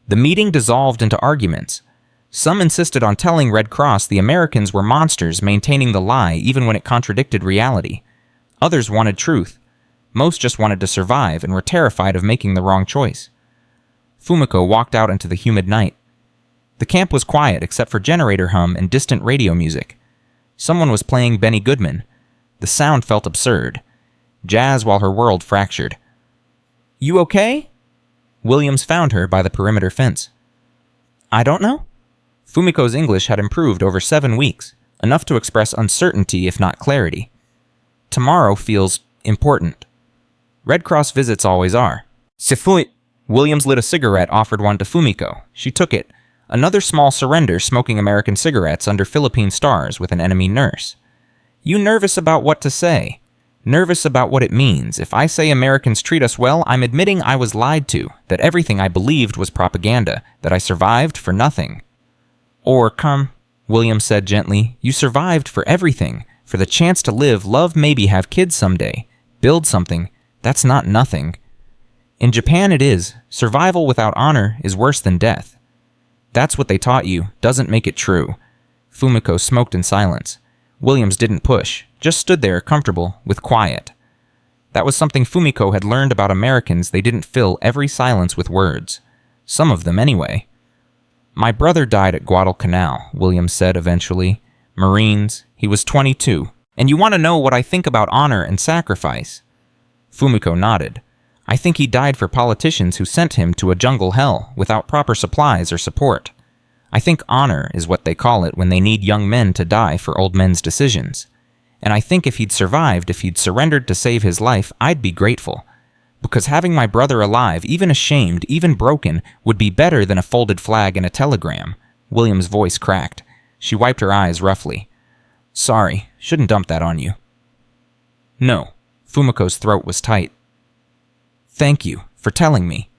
[SPEAKER 1] The meeting dissolved into arguments. Some insisted on telling Red Cross the Americans were monsters maintaining the lie even when it contradicted reality. Others wanted truth. Most just wanted to survive and were terrified of making the wrong choice. Fumiko walked out into the humid night. The camp was quiet except for generator hum and distant radio music. Someone was playing Benny Goodman. The sound felt absurd. Jazz while her world fractured. You okay? Williams found her by the perimeter fence. I don't know. Fumiko's English had improved over 7 weeks, enough to express uncertainty if not clarity. Tomorrow feels important. Red Cross visits always are. Sifui. Williams lit a cigarette, offered one to Fumiko. She took it. Another small surrender smoking American cigarettes under Philippine stars with an enemy nurse. You nervous about what to say? Nervous about what it means. If I say Americans treat us well, I'm admitting I was lied to, that everything I believed was propaganda, that I survived for nothing. Or, come, Williams said gently, you survived for everything, for the chance to live, love, maybe have kids someday, build something. That's not nothing. In Japan it is. Survival without honor is worse than death. That's what they taught you, doesn't make it true. Fumiko smoked in silence. Williams didn't push, just stood there comfortable, with quiet. That was something Fumiko had learned about Americans. They didn't fill every silence with words. Some of them anyway. My brother died at Guadalcanal, Williams said eventually. Marines. He was 22. And you want to know what I think about honor and sacrifice? Fumiko nodded. I think he died for politicians who sent him to a jungle hell without proper supplies or support. I think honor is what they call it when they need young men to die for old men's decisions. And I think if he'd survived, if he'd surrendered to save his life, I'd be grateful. Because having my brother alive, even ashamed, even broken, would be better than a folded flag and a telegram. William's voice cracked. She wiped her eyes roughly. Sorry, shouldn't dump that on you. No. Fumiko's throat was tight. Thank you for telling me.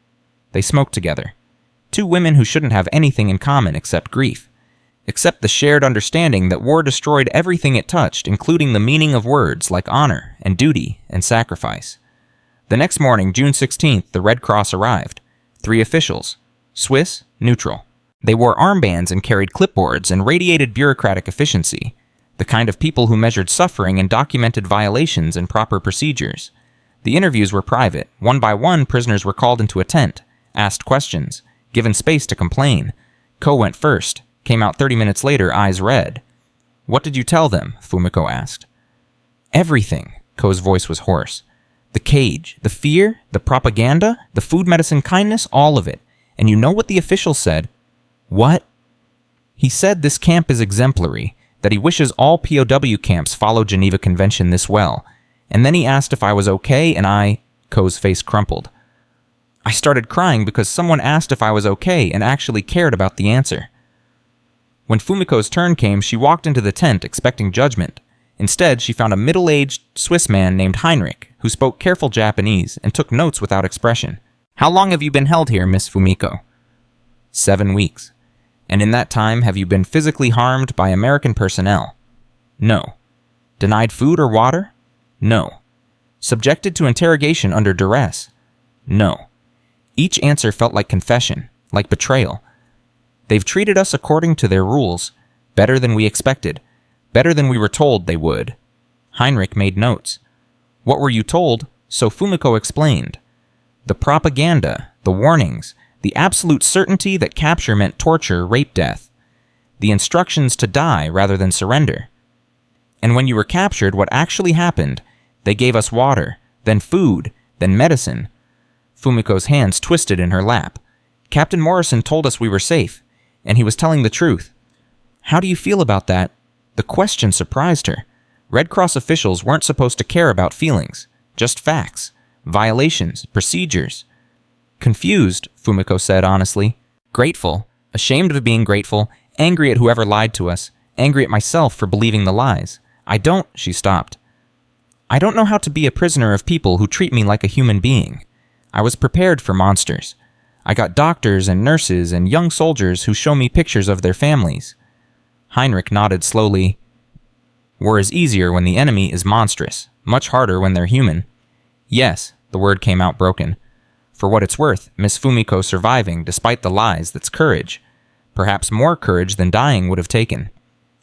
[SPEAKER 1] They smoked together. Two women who shouldn't have anything in common except grief. Except the shared understanding that war destroyed everything it touched, including the meaning of words like honor and duty and sacrifice. The next morning, June 16th, the Red Cross arrived. 3 officials. Swiss, neutral. They wore armbands and carried clipboards and radiated bureaucratic efficiency. The kind of people who measured suffering and documented violations and proper procedures. The interviews were private. One by one, prisoners were called into a tent, asked questions, given space to complain. Ko went first, came out 30 minutes later, eyes red. What did you tell them? Fumiko asked. Everything. Ko's voice was hoarse. The cage, the fear, the propaganda, the food, medicine, kindness, all of it. And you know what the official said? What? He said this camp is exemplary, that he wishes all POW camps follow Geneva Convention this well. And then he asked if I was okay, and Ko's face crumpled. I started crying because someone asked if I was okay and actually cared about the answer. When Fumiko's turn came, she walked into the tent expecting judgment. Instead, she found a middle-aged Swiss man named Heinrich, who spoke careful Japanese and took notes without expression. How long have you been held here, Miss Fumiko? 7 weeks. And in that time, have you been physically harmed by American personnel? No. Denied food or water? No. Subjected to interrogation under duress? No. Each answer felt like confession, like betrayal. They've treated us according to their rules, better than we expected, better than we were told they would. Heinrich made notes. What were you told? So Fumiko explained. The propaganda, the warnings, the absolute certainty that capture meant torture, rape, death. The instructions to die rather than surrender. And when you were captured, what actually happened? They gave us water, then food, then medicine. Fumiko's hands twisted in her lap. Captain Morrison told us we were safe, and he was telling the truth. How do you feel about that? The question surprised her. Red Cross officials weren't supposed to care about feelings, just facts, violations, procedures. Confused, Fumiko said honestly. Grateful, ashamed of being grateful, Angry at whoever lied to us. Angry at myself for believing the lies. She stopped. I don't know how to be a prisoner of people who treat me like a human being. I was prepared for monsters. I got doctors and nurses and young soldiers who show me pictures of their families. Heinrich nodded slowly. War is easier when the enemy is monstrous, much harder when they're human. Yes, the word came out broken. For what it's worth, Miss Fumiko surviving despite the lies, that's courage. Perhaps more courage than dying would have taken.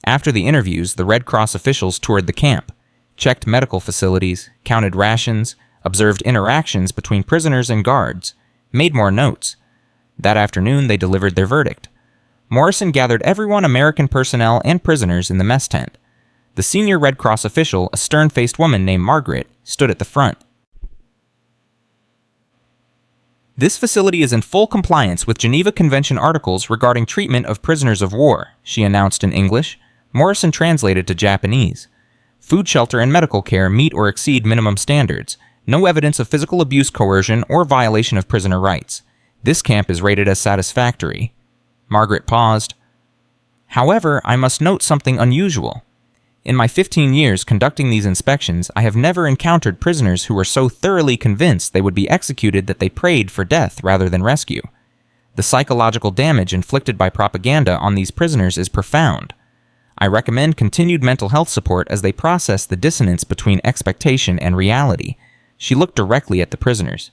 [SPEAKER 1] After the interviews, the Red Cross officials toured the camp, checked medical facilities, counted rations, observed interactions between prisoners and guards, made more notes. That afternoon, they delivered their verdict. Morrison gathered everyone, American personnel and prisoners, in the mess tent. The senior Red Cross official, a stern-faced woman named Margaret, stood at the front. This facility is in full compliance with Geneva Convention articles regarding treatment of prisoners of war, she announced in English. Morrison translated to Japanese. Food, shelter, and medical care meet or exceed minimum standards. No evidence of physical abuse, coercion, or violation of prisoner rights. This camp is rated as satisfactory. Margaret paused. However, I must note something unusual. In my 15 years conducting these inspections, I have never encountered prisoners who were so thoroughly convinced they would be executed that they prayed for death rather than rescue. The psychological damage inflicted by propaganda on these prisoners is profound. I recommend continued mental health support as they process the dissonance between expectation and reality. She looked directly at the prisoners.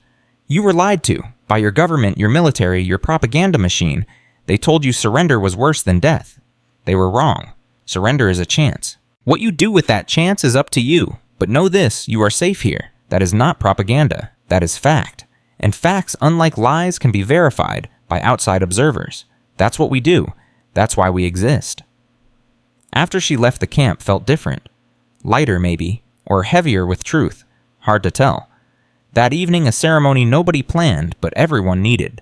[SPEAKER 1] You were lied to, by your government, your military, your propaganda machine. They told you surrender was worse than death. They were wrong. Surrender is a chance. What you do with that chance is up to you, but know this, you are safe here. That is not propaganda. That is fact. And facts, unlike lies, can be verified by outside observers. That's what we do. That's why we exist. After she left, the camp felt different. Lighter, maybe, or heavier with truth. Hard to tell. That evening, a ceremony nobody planned, but everyone needed.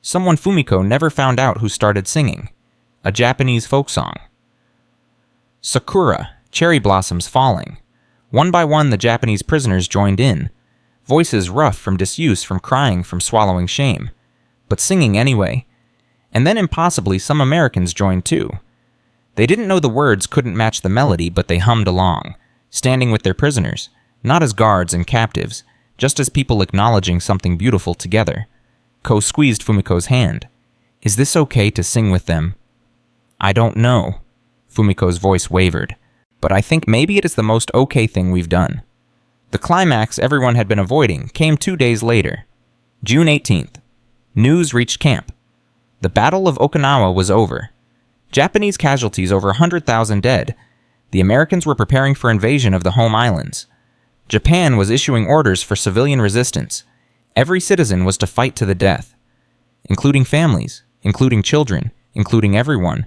[SPEAKER 1] Someone Fumiko never found out who started singing. A Japanese folk song. Sakura, cherry blossoms falling. One by one, the Japanese prisoners joined in. Voices rough from disuse, from crying, from swallowing shame. But singing anyway. And then impossibly, some Americans joined too. They didn't know the words, couldn't match the melody, but they hummed along, standing with their prisoners, not as guards and captives, just as people acknowledging something beautiful together. Ko squeezed Fumiko's hand. Is this okay to sing with them? I don't know. Fumiko's voice wavered, but I think maybe it is the most okay thing we've done. The climax everyone had been avoiding came 2 days later. June 18th. News reached camp. The Battle of Okinawa was over. Japanese casualties over 100,000 dead. The Americans were preparing for invasion of the home islands. Japan was issuing orders for civilian resistance. Every citizen was to fight to the death, including families, including children, including everyone.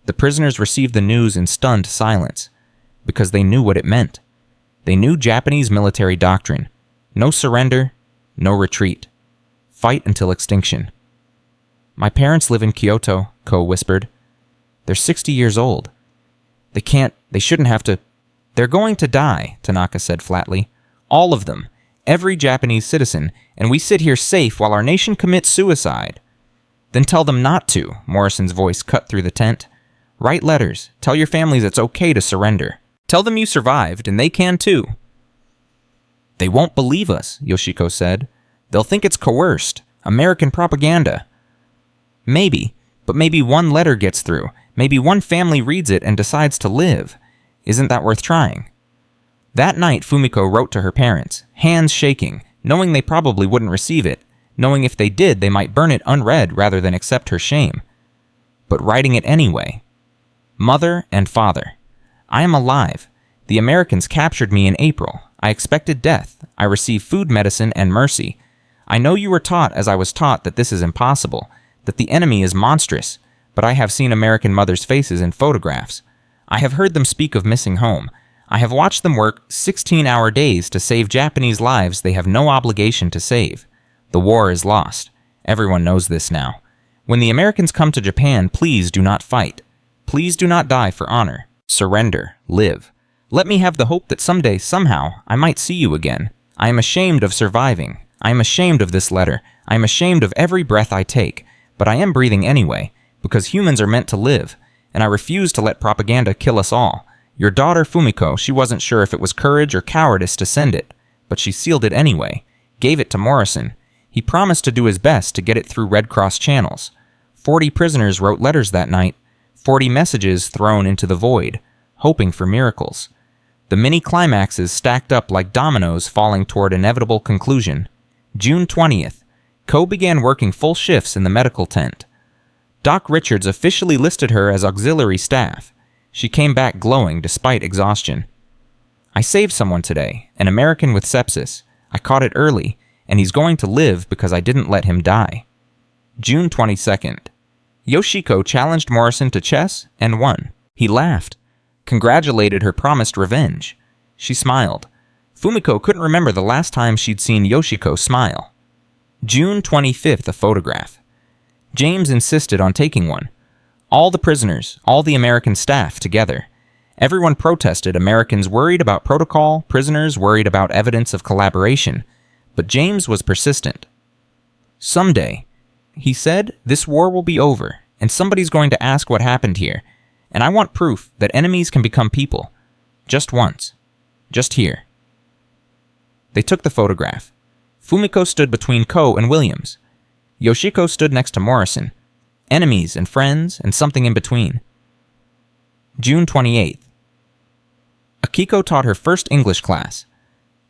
[SPEAKER 1] The prisoners received the news in stunned silence, because they knew what it meant. They knew Japanese military doctrine. No surrender, no retreat. Fight until extinction. My parents live in Kyoto, Ko whispered. They're 60 years old. They shouldn't have to. They're going to die, Tanaka said flatly. All of them. Every Japanese citizen, and we sit here safe while our nation commits suicide. Then tell them not to, Morrison's voice cut through the tent. Write letters. Tell your families it's okay to surrender. Tell them you survived, and they can too. They won't believe us, Yoshiko said. They'll think it's coerced. American propaganda. Maybe, but maybe one letter gets through. Maybe one family reads it and decides to live. Isn't that worth trying? That night, Fumiko wrote to her parents, hands shaking, knowing they probably wouldn't receive it, knowing if they did, they might burn it unread rather than accept her shame. But writing it anyway. Mother and Father, I am alive. The Americans captured me in April. I expected death. I received food, medicine, and mercy. I know you were taught, as I was taught, that this is impossible, that the enemy is monstrous, but I have seen American mothers' faces in photographs. I have heard them speak of missing home. I have watched them work 16-hour days to save Japanese lives they have no obligation to save. The war is lost. Everyone knows this now. When the Americans come to Japan, please do not fight. Please do not die for honor. Surrender. Live. Let me have the hope that someday, somehow, I might see you again. I am ashamed of surviving. I am ashamed of this letter. I am ashamed of every breath I take. But I am breathing anyway. Because humans are meant to live, and I refuse to let propaganda kill us all. Your daughter Fumiko, she wasn't sure if it was courage or cowardice to send it, but she sealed it anyway, gave it to Morrison. He promised to do his best to get it through Red Cross channels. 40 prisoners wrote letters that night, 40 messages thrown into the void, hoping for miracles. The mini climaxes stacked up like dominoes falling toward inevitable conclusion. June 20th, Ko began working full shifts in the medical tent. Doc Richards officially listed her as auxiliary staff. She came back glowing despite exhaustion. I saved someone today, an American with sepsis. I caught it early, and he's going to live because I didn't let him die. June 22nd. Yoshiko challenged Morrison to chess and won. He laughed, congratulated her promised revenge. She smiled. Fumiko couldn't remember the last time she'd seen Yoshiko smile. June 25th, a photograph. James insisted on taking one. All the prisoners, all the American staff together. Everyone protested, Americans worried about protocol, prisoners worried about evidence of collaboration. But James was persistent. Someday, he said, this war will be over, and somebody's going to ask what happened here. And I want proof that enemies can become people. Just once. Just here. They took the photograph. Fumiko stood between Ko and Williams. Yoshiko stood next to Morrison. Enemies and friends and something in between. June 28th. Akiko taught her first English class,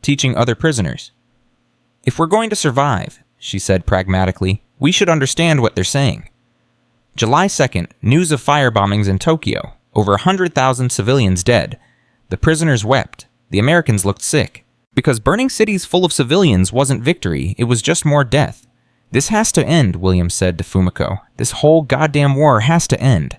[SPEAKER 1] teaching other prisoners. If we're going to survive, she said pragmatically, we should understand what they're saying. July 2nd, news of firebombings in Tokyo. Over 100,000 civilians dead. The prisoners wept. The Americans looked sick. Because burning cities full of civilians wasn't victory, it was just more death. This has to end, Williams said to Fumiko. This whole goddamn war has to end.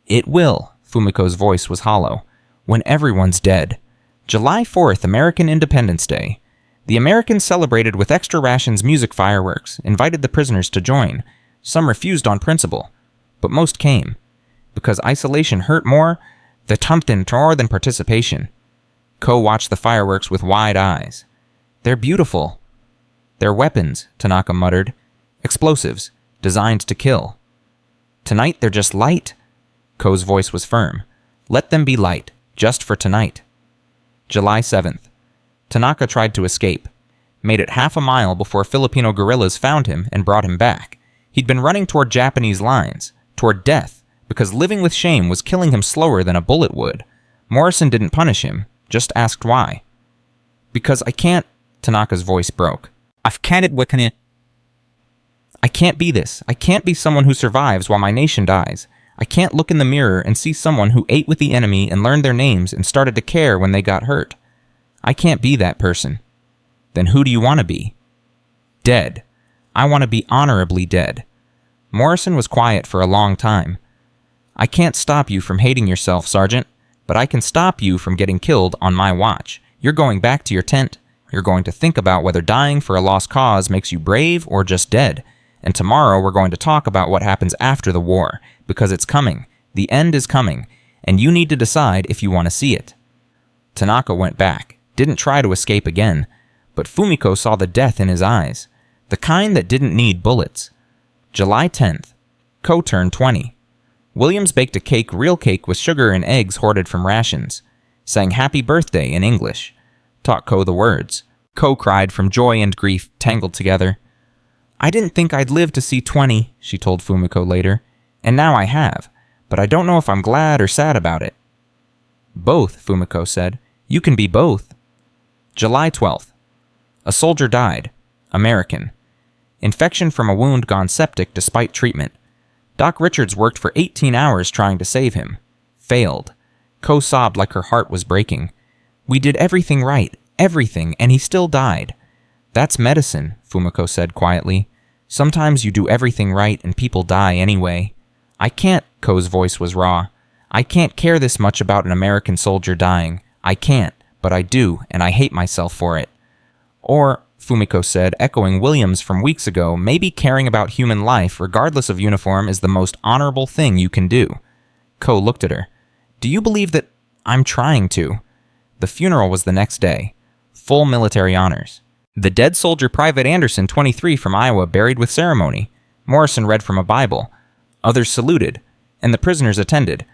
[SPEAKER 1] It will, Fumiko's voice was hollow. When everyone's dead. July 4th, American Independence Day. The Americans celebrated with extra rations music fireworks, invited the prisoners to join. Some refused on principle, but most came. Because isolation hurt more, the something more than participation. Ko watched the fireworks with wide eyes. They're beautiful. They're weapons, Tanaka muttered. Explosives, designed to kill. Tonight they're just light? Ko's voice was firm. Let them be light, just for tonight. July 7th. Tanaka tried to escape. Made it half a mile before Filipino guerrillas found him and brought him back. He'd been running toward Japanese lines, toward death, because living with shame was killing him slower than a bullet would. Morrison didn't punish him, just asked why. Because I can't, Tanaka's voice broke. I can't be this. I can't be someone who survives while my nation dies. I can't look in the mirror and see someone who ate with the enemy and learned their names and started to care when they got hurt. I can't be that person. Then who do you want to be? Dead. I want to be honorably dead. Morrison was quiet for a long time. I can't stop you from hating yourself, Sergeant, but I can stop you from getting killed on my watch. You're going back to your tent. You're going to think about whether dying for a lost cause makes you brave or just dead. And tomorrow we're going to talk about what happens after the war, because it's coming. The end is coming, and you need to decide if you want to see it. Tanaka went back, didn't try to escape again, but Fumiko saw the death in his eyes, the kind that didn't need bullets. July 10th. Ko turned 20. Williams baked a cake, real cake with sugar and eggs hoarded from rations. Sang happy birthday in English. Taught Ko the words. Ko cried from joy and grief tangled together. I didn't think I'd live to see 20, she told Fumiko later, and now I have, but I don't know if I'm glad or sad about it. Both, Fumiko said. You can be both. July 12th. A soldier died. American. Infection from a wound gone septic despite treatment. Doc Richards worked for 18 hours trying to save him. Failed. Ko sobbed like her heart was breaking. We did everything right, everything, and he still died. That's medicine, Fumiko said quietly. Sometimes you do everything right and people die anyway. I can't, Ko's voice was raw. I can't care this much about an American soldier dying. I can't, but I do, and I hate myself for it. Or, Fumiko said, echoing Williams from weeks ago, maybe caring about human life, regardless of uniform, is the most honorable thing you can do. Ko looked at her. Do you believe that I'm trying to? The funeral was the next day. Full military honors. The dead soldier Private Anderson, 23, from Iowa, buried with ceremony. Morrison read from a Bible. Others saluted, and the prisoners attended,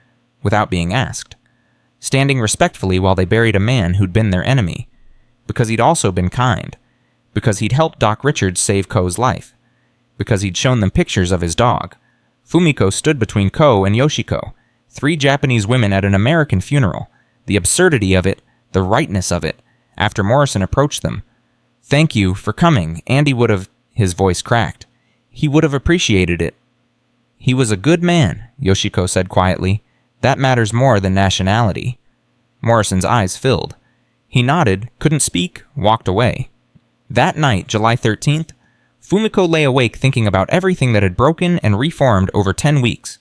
[SPEAKER 1] without being asked, standing respectfully while they buried a man who'd been their enemy, because he'd also been kind, because he'd helped Doc Richards save Ko's life, because he'd shown them pictures of his dog. Fumiko stood between Ko and Yoshiko, 3 Japanese women at an American funeral. The absurdity of it, the rightness of it, after Morrison approached them. "Thank you for coming," Andy would have, his voice cracked. He would have appreciated it. "He was a good man," Yoshiko said quietly. "That matters more than nationality." Morrison's eyes filled. He nodded, couldn't speak, walked away. That night, July 13th, Fumiko lay awake thinking about everything that had broken and reformed over 10 weeks.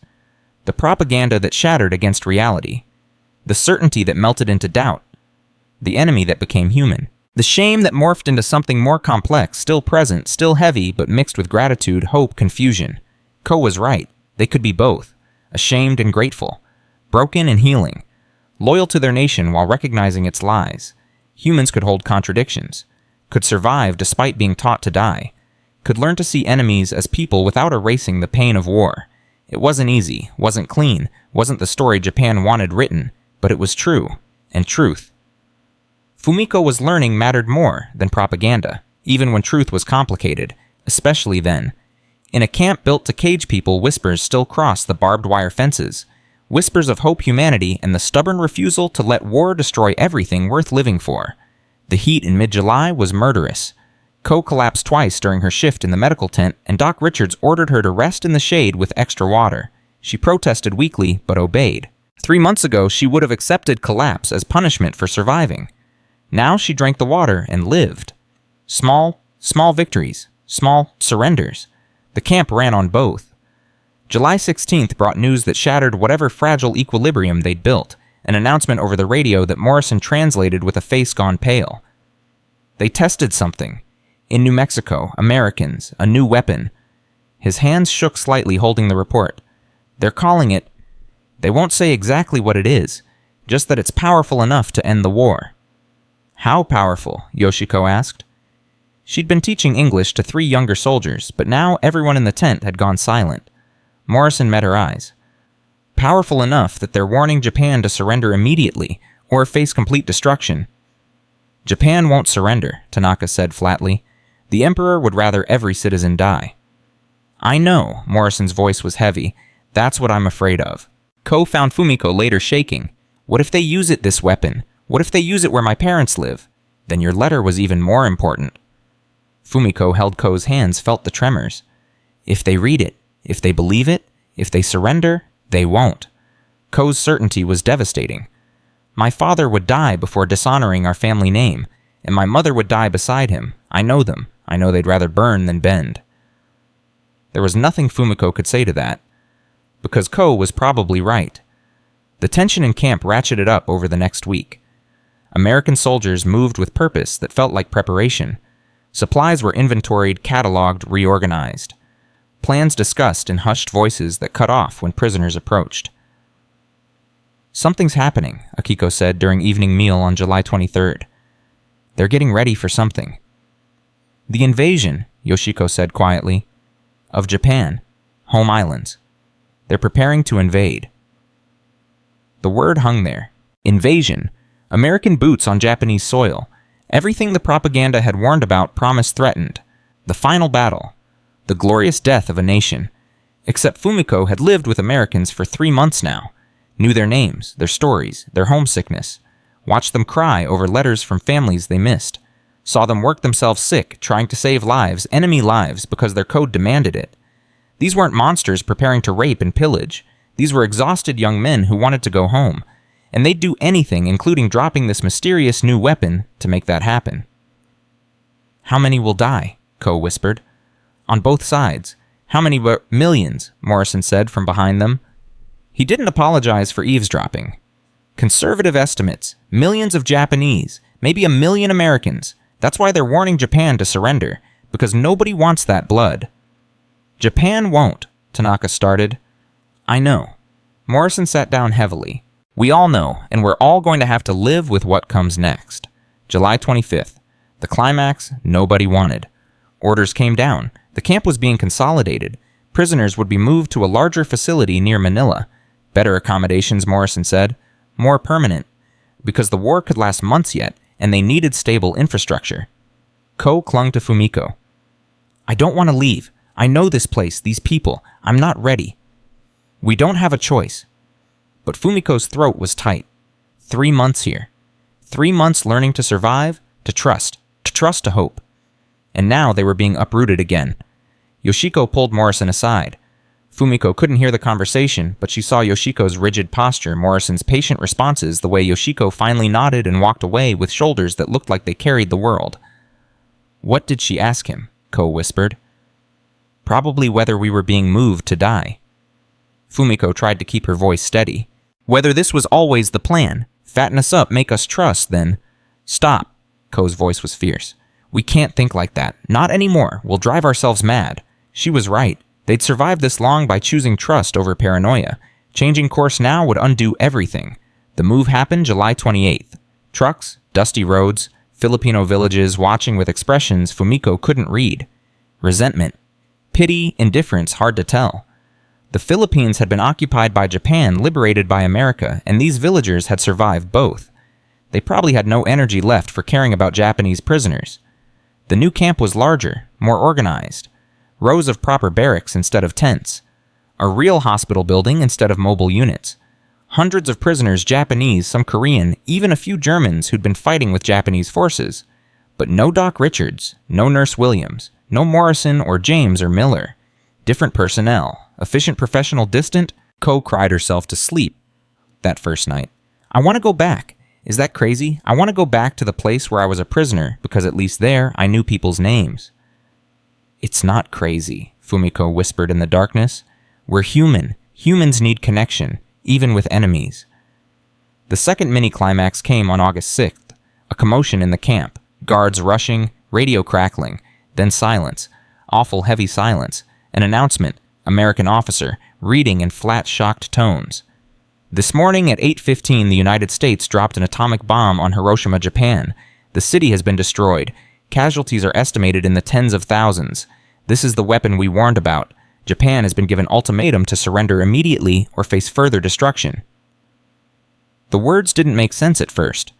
[SPEAKER 1] The propaganda that shattered against reality. The certainty that melted into doubt. The enemy that became human. The shame that morphed into something more complex, still present, still heavy, but mixed with gratitude, hope, confusion. Ko was right. They could be both. Ashamed and grateful. Broken and healing. Loyal to their nation while recognizing its lies. Humans could hold contradictions. Could survive despite being taught to die. Could learn to see enemies as people without erasing the pain of war. It wasn't easy, wasn't clean, wasn't the story Japan wanted written, but it was true, and truth. Fumiko was learning mattered more than propaganda, even when truth was complicated, especially then. In a camp built to cage people, whispers still crossed the barbed wire fences. Whispers of hope, humanity, and the stubborn refusal to let war destroy everything worth living for. The heat in mid-July was murderous. Ko collapsed twice during her shift in the medical tent, and Doc Richards ordered her to rest in the shade with extra water. She protested weakly, but obeyed. 3 months ago, she would have accepted collapse as punishment for surviving. Now she drank the water and lived. Small victories, small surrenders. The camp ran on both. July 16th brought news that shattered whatever fragile equilibrium they'd built, an announcement over the radio that Morrison translated with a face gone pale. They tested something. In New Mexico, Americans, a new weapon. His hands shook slightly holding the report. They're calling it... They won't say exactly what it is, just that it's powerful enough to end the war. How powerful? Yoshiko asked. She'd been teaching English to 3 younger soldiers, but now everyone in the tent had gone silent. Morrison met her eyes. Powerful enough that they're warning Japan to surrender immediately, or face complete destruction. Japan won't surrender, Tanaka said flatly. The Emperor would rather every citizen die. I know, Morrison's voice was heavy. That's what I'm afraid of. Ko found Fumiko later shaking. What if they use it, this weapon? What if they use it where my parents live? Then your letter was even more important. Fumiko held Ko's hands, felt the tremors. If they read it, if they believe it, if they surrender, they won't. Ko's certainty was devastating. My father would die before dishonoring our family name, and my mother would die beside him. I know them. I know they'd rather burn than bend. There was nothing Fumiko could say to that, because Ko was probably right. The tension in camp ratcheted up over the next week. American soldiers moved with purpose that felt like preparation. Supplies were inventoried, cataloged, reorganized. Plans discussed in hushed voices that cut off when prisoners approached. Something's happening, Akiko said during evening meal on July 23rd. They're getting ready for something. The invasion, Yoshiko said quietly, of Japan, home islands. They're preparing to invade. The word hung there. Invasion. American boots on Japanese soil. Everything the propaganda had warned about promised threatened. The final battle. The glorious death of a nation. Except Fumiko had lived with Americans for 3 months now. Knew their names, their stories, their homesickness. Watched them cry over letters from families they missed. Saw them work themselves sick, trying to save lives, enemy lives, because their code demanded it. These weren't monsters preparing to rape and pillage. These were exhausted young men who wanted to go home. And they'd do anything, including dropping this mysterious new weapon, to make that happen. How many will die? Ko whispered. On both sides. How many millions? Morrison said from behind them. He didn't apologize for eavesdropping. Conservative estimates. Millions of Japanese. Maybe 1 million Americans. That's why they're warning Japan to surrender. Because nobody wants that blood. Japan won't, Tanaka started. I know. Morrison sat down heavily. We all know, and we're all going to have to live with what comes next. July 25th. The climax nobody wanted. Orders came down. The camp was being consolidated. Prisoners would be moved to a larger facility near Manila. Better accommodations, Morrison said. More permanent. Because the war could last months yet, and they needed stable infrastructure. Ko clung to Fumiko. I don't want to leave. I know this place, these people. I'm not ready. We don't have a choice. But Fumiko's throat was tight. 3 months here. 3 months learning to survive, to trust to hope. And now they were being uprooted again. Yoshiko pulled Morrison aside. Fumiko couldn't hear the conversation, but she saw Yoshiko's rigid posture, Morrison's patient responses, the way Yoshiko finally nodded and walked away with shoulders that looked like they carried the world. What did she ask him? Ko whispered. Probably whether we were being moved to die. Fumiko tried to keep her voice steady. Whether this was always the plan. Fatten us up, make us trust, then... Stop. Ko's voice was fierce. We can't think like that. Not anymore. We'll drive ourselves mad. She was right. They'd survived this long by choosing trust over paranoia. Changing course now would undo everything. The move happened July 28th. Trucks, dusty roads, Filipino villages watching with expressions Fumiko couldn't read. Resentment. Pity, indifference, hard to tell. The Philippines had been occupied by Japan, liberated by America, and these villagers had survived both. They probably had no energy left for caring about Japanese prisoners. The new camp was larger, more organized. Rows of proper barracks instead of tents. A real hospital building instead of mobile units. Hundreds of prisoners, Japanese, some Korean, even a few Germans who'd been fighting with Japanese forces. But no Doc Richards, no Nurse Williams, no Morrison or James or Miller. Different personnel. Efficient professional distant. Ko cried herself to sleep that first night. I want to go back. Is that crazy? I want to go back to the place where I was a prisoner, because at least there I knew people's names. It's not crazy, Fumiko whispered in the darkness. We're human. Humans need connection, even with enemies. The second mini-climax came on August 6th. A commotion in the camp. Guards rushing, radio crackling, then silence. Awful heavy silence. An announcement, American officer, reading in flat, shocked tones. This morning at 8:15, the United States dropped an atomic bomb on Hiroshima, Japan. The city has been destroyed. Casualties are estimated in the tens of thousands. This is the weapon we warned about. Japan has been given ultimatum to surrender immediately or face further destruction. The words didn't make sense at first.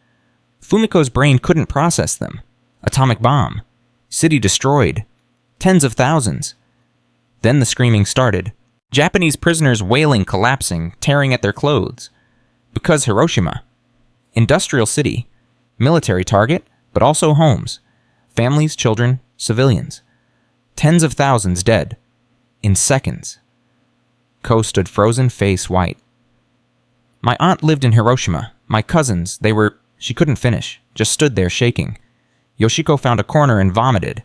[SPEAKER 1] Fumiko's brain couldn't process them. Atomic bomb. City destroyed. Tens of thousands. Then the screaming started. Japanese prisoners wailing, collapsing, tearing at their clothes. Because Hiroshima. Industrial city. Military target, but also homes. Families, children, civilians. Tens of thousands dead. In seconds. Ko stood frozen, face white. My aunt lived in Hiroshima. My cousins, they were... She couldn't finish, just stood there shaking. Yoshiko found a corner and vomited.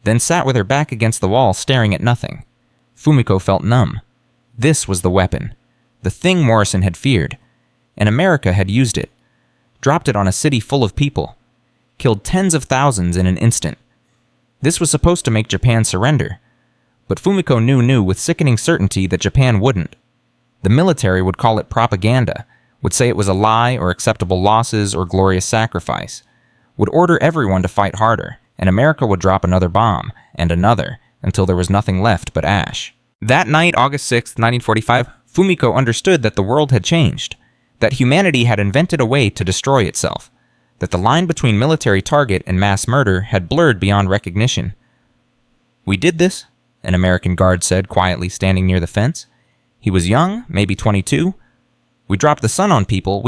[SPEAKER 1] Then sat with her back against the wall, staring at nothing. Fumiko felt numb. This was the weapon. The thing Morrison had feared. And America had used it. Dropped it on a city full of people. Killed tens of thousands in an instant. This was supposed to make Japan surrender. But Fumiko knew with sickening certainty that Japan wouldn't. The military would call it propaganda, would say it was a lie or acceptable losses or glorious sacrifice, would order everyone to fight harder, and America would drop another bomb, and another, until there was nothing left but ash. That night, August 6, 1945, Fumiko understood that the world had changed, that humanity had invented a way to destroy itself, that the line between military target and mass murder had blurred beyond recognition. We did this, an American guard said, quietly standing near the fence. He was young, maybe 22. We dropped the sun on people,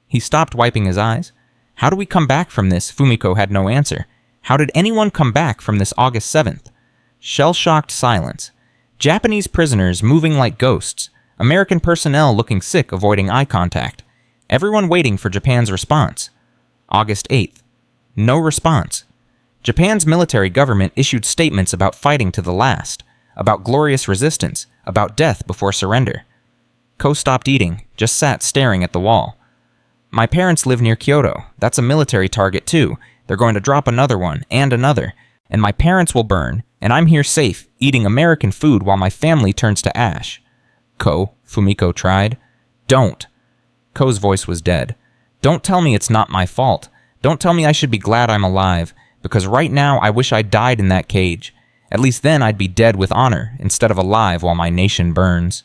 [SPEAKER 1] He stopped, wiping his eyes. How do we come back from this? Fumiko had no answer. How did anyone come back from this August 7th? Shell-shocked silence. Japanese prisoners moving like ghosts. American personnel looking sick, avoiding eye contact. Everyone waiting for Japan's response. August 8th. No response. Japan's military government issued statements about fighting to the last, about glorious resistance, about death before surrender. Ko stopped eating, just sat staring at the wall. My parents live near Kyoto. That's a military target too. They're going to drop another one, and another. And my parents will burn, and I'm here safe, eating American food while my family turns to ash. Ko, Fumiko tried. Don't. Ko's voice was dead. Don't tell me it's not my fault. Don't tell me I should be glad I'm alive, because right now I wish I died in that cage. At least then I'd be dead with honor instead of alive while my nation burns.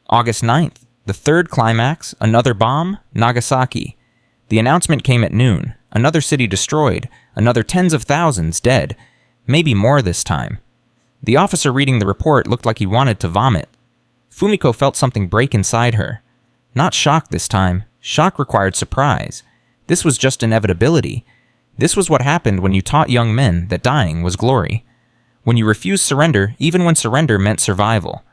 [SPEAKER 1] August 9th, the third climax, another bomb, Nagasaki. The announcement came at noon. Another city destroyed, another tens of thousands dead, maybe more this time. The officer reading the report looked like he wanted to vomit. Fumiko felt something break inside her. Not shock this time. Shock required surprise. This was just inevitability. This was what happened when you taught young men that dying was glory. When you refused surrender, even when surrender meant survival.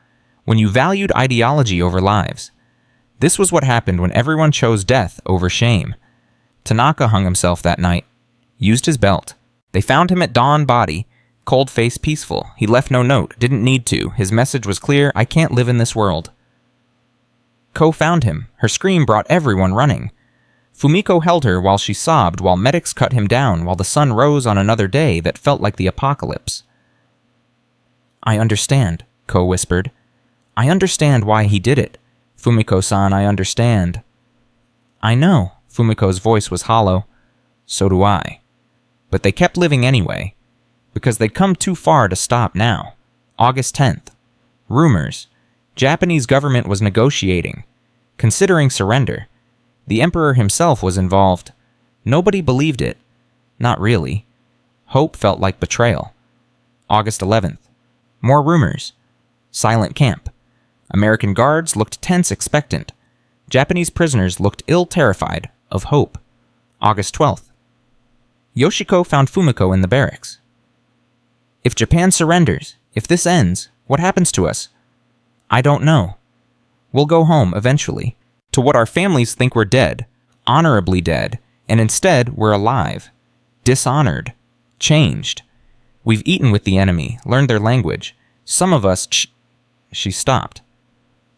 [SPEAKER 1] When you valued ideology over lives. This was what happened when everyone chose death over shame. Tanaka hung himself that night. Used his belt. They found him at dawn, body. Cold face, peaceful. He left no note, didn't need to. His message was clear: I can't live in this world. Ko found him. Her scream brought everyone running. Fumiko held her while she sobbed, while medics cut him down, while the sun rose on another day that felt like the apocalypse. I understand, Ko whispered. I understand why he did it. Fumiko-san, I understand. I know. Fumiko's voice was hollow. So do I. But they kept living anyway, because they'd come too far to stop now. August 10th. Rumors. Japanese government was negotiating, considering surrender. The emperor himself was involved. Nobody believed it. Not really. Hope felt like betrayal. August 11th. More rumors. Silent camp. American guards looked tense, expectant. Japanese prisoners looked ill-terrified of hope. August 12th. Yoshiko found Fumiko in the barracks. If Japan surrenders, if this ends, what happens to us? I don't know. We'll go home eventually, to what our families think we're dead, honorably dead, and instead we're alive, dishonored, changed. We've eaten with the enemy, learned their language. Some of us... She stopped.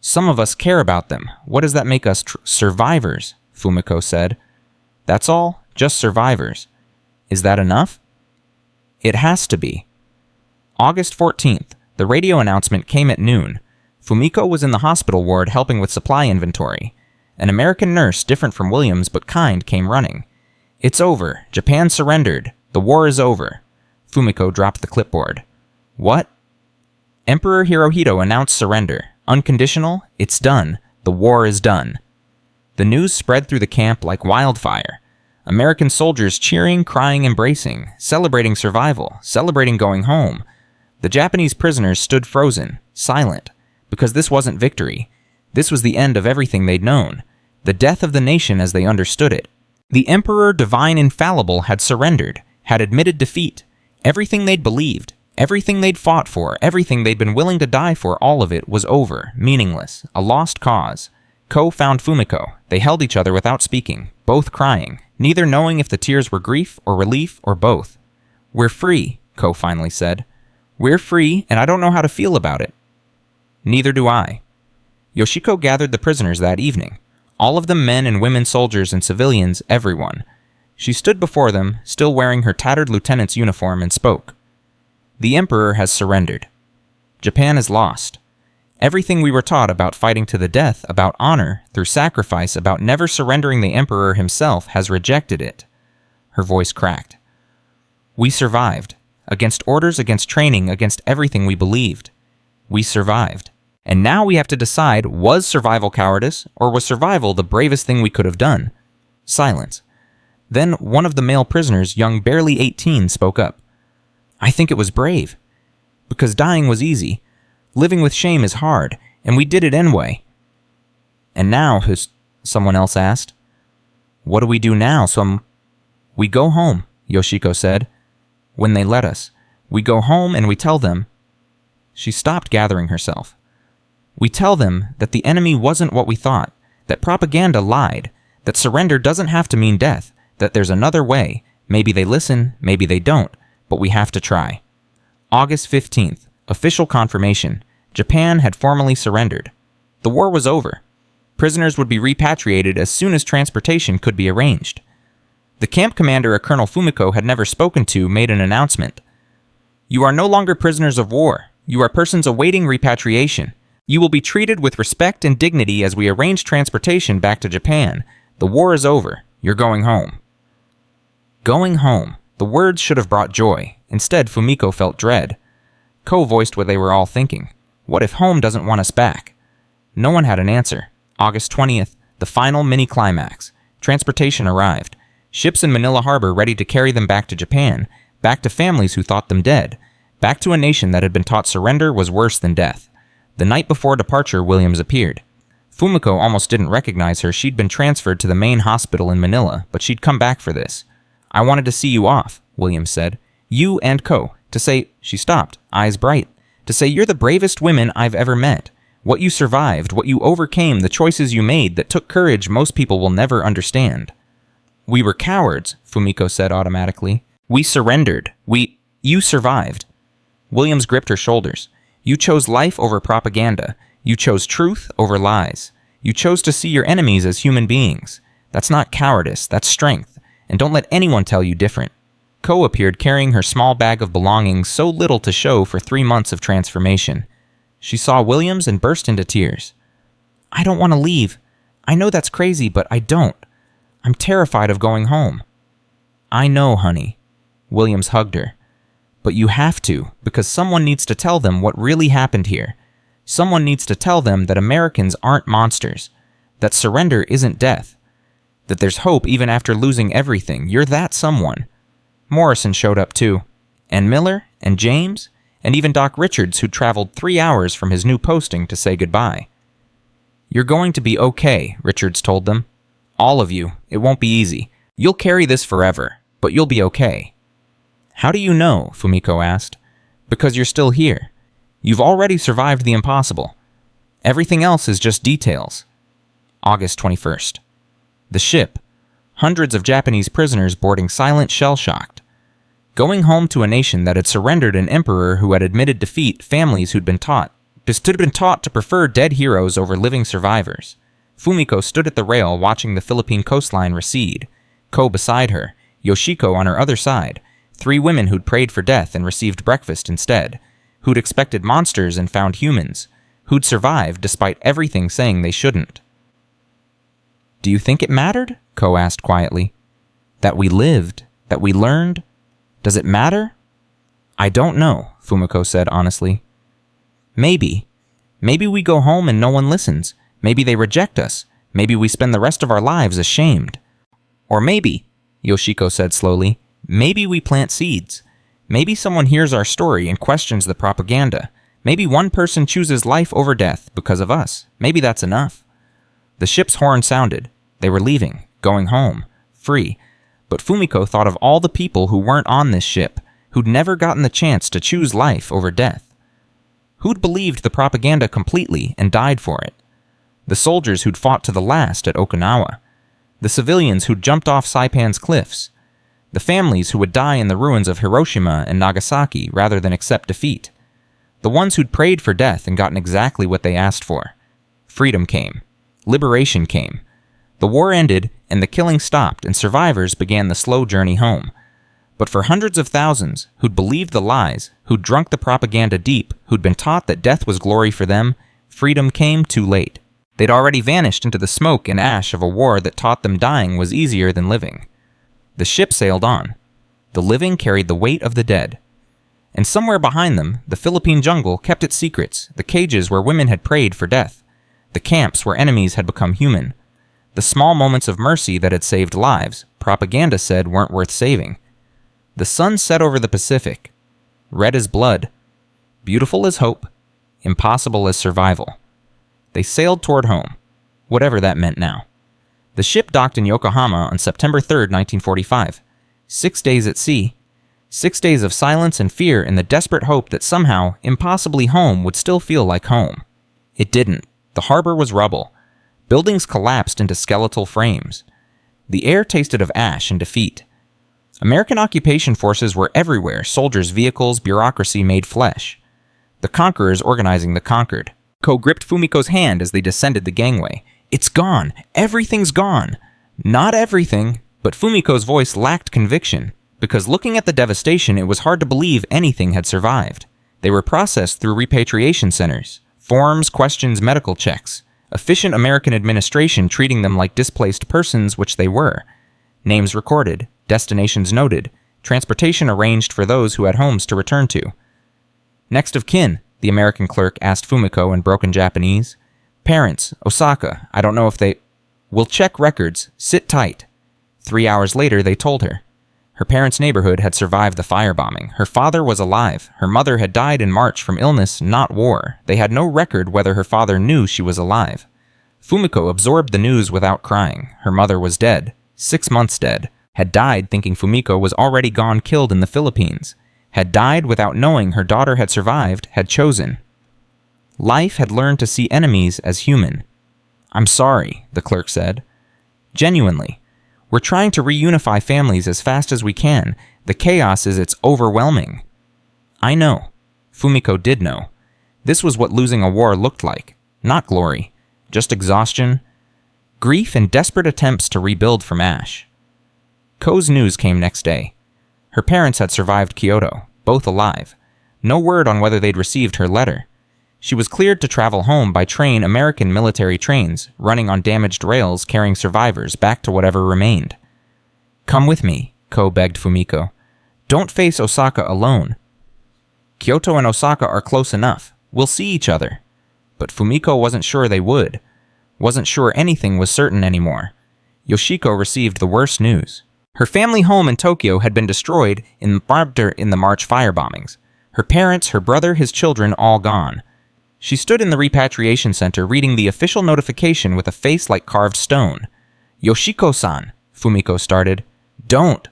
[SPEAKER 1] Some of us care about them. What does that make us survivors? Fumiko said. That's all? Just survivors. Is that enough? It has to be. August 14th. The radio announcement came at noon. Fumiko was in the hospital ward helping with supply inventory. An American nurse, different from Williams but kind, came running. It's over. Japan surrendered. The war is over. Fumiko dropped the clipboard. What? Emperor Hirohito announced surrender. Unconditional. It's done. The war is done. The news spread through the camp like wildfire. American soldiers cheering, crying, embracing, celebrating survival, celebrating going home. The Japanese prisoners stood frozen, silent, because this wasn't victory. This was the end of everything they'd known, the death of the nation as they understood it. The Emperor Divine Infallible had surrendered, had admitted defeat. Everything they'd believed, everything they'd fought for, everything they'd been willing to die for, all of it was over, meaningless, a lost cause. Ko found Fumiko. They held each other without speaking, both crying, neither knowing if the tears were grief or relief or both. We're free, Ko finally said. We're free, and I don't know how to feel about it. Neither do I. Yoshiko gathered the prisoners that evening. All of them men and women, soldiers and civilians, everyone. She stood before them, still wearing her tattered lieutenant's uniform, and spoke. The Emperor has surrendered. Japan is lost. Everything we were taught about fighting to the death, about honor, through sacrifice, about never surrendering the Emperor himself, has rejected it. Her voice cracked. We survived. Against orders, against training, against everything we believed. We survived. And now we have to decide, was survival cowardice, or was survival the bravest thing we could have done? Silence. Then one of the male prisoners, young barely 18, spoke up. I think it was brave. Because dying was easy. Living with shame is hard, and we did it anyway. And now, someone else asked. What do we do now? We go home, Yoshiko said. When they let us. We go home and we tell them. She stopped gathering herself. We tell them that the enemy wasn't what we thought, that propaganda lied, that surrender doesn't have to mean death, that there's another way. Maybe they listen, maybe they don't, but we have to try. August 15th. Official confirmation. Japan had formally surrendered. The war was over. Prisoners would be repatriated as soon as transportation could be arranged. The camp commander a Colonel Fumiko had never spoken to made an announcement. You are no longer prisoners of war. You are persons awaiting repatriation. You will be treated with respect and dignity as we arrange transportation back to Japan. The war is over. You're going home. Going home. The words should have brought joy, Instead, Fumiko felt dread. Ko voiced what they were all thinking. What if home doesn't want us back? No one had an answer. August 20th, the final mini-climax. Transportation arrived. Ships in Manila Harbor ready to carry them back to Japan, back to families who thought them dead, back to a nation that had been taught surrender was worse than death. The night before departure, Williams appeared. Fumiko almost didn't recognize her. She'd been transferred to the main hospital in Manila, but she'd come back for this. "I wanted to see you off," Williams said. "You and Ko. To say—" She stopped, eyes bright. "To say you're the bravest women I've ever met. What you survived, what you overcame, the choices you made that took courage most people will never understand." "We were cowards," Fumiko said automatically. "We surrendered. You survived." Williams gripped her shoulders. "You chose life over propaganda. You chose truth over lies. You chose to see your enemies as human beings. That's not cowardice, that's strength. And don't let anyone tell you different." Ko appeared carrying her small bag of belongings, so little to show for 3 months of transformation. She saw Williams and burst into tears. "I don't want to leave. I know that's crazy, but I don't. I'm terrified of going home." "I know, honey." Williams hugged her. "But you have to, because someone needs to tell them what really happened here. Someone needs to tell them that Americans aren't monsters, that surrender isn't death, that there's hope even after losing everything. You're that someone." Morrison showed up too, and Miller, and James, and even Doc Richards, who'd traveled 3 hours from his new posting to say goodbye. "You're going to be okay," Richards told them. "All of you. It won't be easy. You'll carry this forever, but you'll be okay." "How do you know?" Fumiko asked. "Because you're still here. You've already survived the impossible. Everything else is just details." August 21st. The ship. Hundreds of Japanese prisoners boarding silent, shell-shocked. Going home to a nation that had surrendered an emperor who had admitted defeat, families who'd been taught to prefer dead heroes over living survivors. Fumiko stood at the rail watching the Philippine coastline recede. Ko beside her, Yoshiko on her other side, 3 women who'd prayed for death and received breakfast instead, who'd expected monsters and found humans, who'd survived despite everything saying they shouldn't. "Do you think it mattered?" Ko asked quietly. "That we lived? That we learned? Does it matter?" "I don't know," Fumiko said honestly. Maybe. Maybe we go home and no one listens. Maybe they reject us. Maybe we spend the rest of our lives ashamed. Or maybe," Yoshiko said slowly, "maybe we plant seeds. Maybe someone hears our story and questions the propaganda. Maybe one person chooses life over death because of us. Maybe that's enough." The ship's horn sounded. They were leaving, going home, free. But Fumiko thought of all the people who weren't on this ship, who'd never gotten the chance to choose life over death. Who'd believed the propaganda completely and died for it? The soldiers who'd fought to the last at Okinawa. The civilians who'd jumped off Saipan's cliffs. The families who would die in the ruins of Hiroshima and Nagasaki rather than accept defeat. The ones who'd prayed for death and gotten exactly what they asked for. Freedom came. Liberation came. The war ended, and the killing stopped, and survivors began the slow journey home. But for hundreds of thousands who'd believed the lies, who'd drunk the propaganda deep, who'd been taught that death was glory for them, freedom came too late. They'd already vanished into the smoke and ash of a war that taught them dying was easier than living. The ship sailed on. The living carried the weight of the dead. And somewhere behind them, the Philippine jungle kept its secrets, the cages where women had prayed for death, the camps where enemies had become human, the small moments of mercy that had saved lives, propaganda said weren't worth saving. The sun set over the Pacific, red as blood, beautiful as hope, impossible as survival. They sailed toward home, whatever that meant now. The ship docked in Yokohama on September 3rd, 1945. 6 days at sea. 6 days of silence and fear in the desperate hope that somehow, impossibly home would still feel like home. It didn't. The harbor was rubble. Buildings collapsed into skeletal frames. The air tasted of ash and defeat. American occupation forces were everywhere, soldiers' vehicles, bureaucracy made flesh. The conquerors organizing the conquered. Ko gripped Fumiko's hand as they descended the gangway. "It's gone! Everything's gone!" Not everything, but Fumiko's voice lacked conviction, because looking at the devastation, it was hard to believe anything had survived. They were processed through repatriation centers, forms, questions, medical checks, efficient American administration treating them like displaced persons, which they were. Names recorded, destinations noted, transportation arranged for those who had homes to return to. Next of kin, the American clerk asked Fumiko in broken Japanese. Parents, Osaka, I don't know if they... We'll check records, sit tight. 3 hours later, they told her. Her parents' neighborhood had survived the firebombing. Her father was alive. Her mother had died in March from illness, not war. They had no record whether her father knew she was alive. Fumiko absorbed the news without crying. Her mother was dead, 6 months dead, had died thinking Fumiko was already gone killed in the Philippines, had died without knowing her daughter had survived, had chosen. Life had learned to see enemies as human. I'm sorry, the clerk said. Genuinely. We're trying to reunify families as fast as we can. The chaos is it's overwhelming. I know. Fumiko did know. This was what losing a war looked like. Not glory. Just exhaustion. Grief and desperate attempts to rebuild from ash. Ko's news came next day. Her parents had survived Kyoto, both alive. No word on whether they'd received her letter. She was cleared to travel home by train American military trains, running on damaged rails carrying survivors back to whatever remained. Come with me, Ko begged Fumiko. Don't face Osaka alone. Kyoto and Osaka are close enough. We'll see each other. But Fumiko wasn't sure they would. Wasn't sure anything was certain anymore. Yoshiko received the worst news. Her family home in Tokyo had been destroyed in the March firebombings. Her parents, her brother, his children, all gone. She stood in the repatriation center reading the official notification with a face like carved stone. Yoshiko-san, Fumiko started. Don't.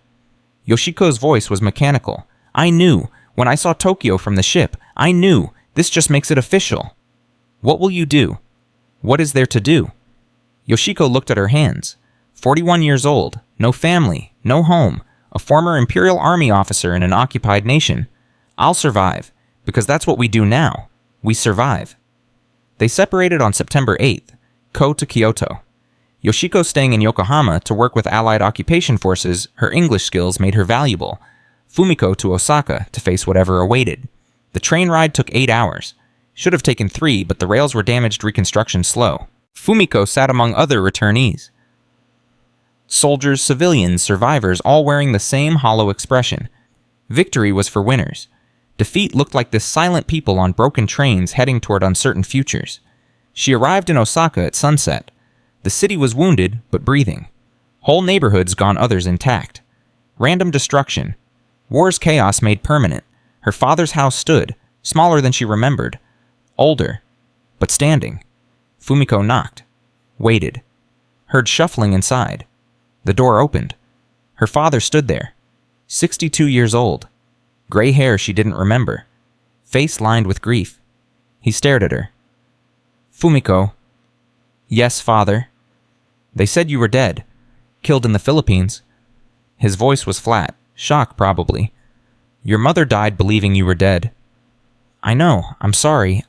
[SPEAKER 1] Yoshiko's voice was mechanical. I knew. When I saw Tokyo from the ship, I knew. This just makes it official. What will you do? What is there to do? Yoshiko looked at her hands. 41 years old, no family, no home, a former Imperial Army officer in an occupied nation. I'll survive, because that's what we do now. We survive. They separated on September 8th, Ko to Kyoto. Yoshiko staying in Yokohama to work with Allied occupation forces, her English skills made her valuable. Fumiko to Osaka to face whatever awaited. The train ride took 8 hours. Should have taken 3, but the rails were damaged, reconstruction slow. Fumiko sat among other returnees. Soldiers, civilians, survivors, all wearing the same hollow expression. Victory was for winners. Defeat looked like this silent people on broken trains heading toward uncertain futures. She arrived in Osaka at sunset. The city was wounded, but breathing. Whole neighborhoods gone, others intact. Random destruction. War's chaos made permanent. Her father's house stood, smaller than she remembered. Older, but standing. Fumiko knocked. Waited. Heard shuffling inside. The door opened. Her father stood there. 62 years old. Gray hair she didn't remember. Face lined with grief. He stared at her. Fumiko. Yes, father. They said you were dead. Killed in the Philippines. His voice was flat. Shock, probably. Your mother died believing you were dead. I know. I'm sorry.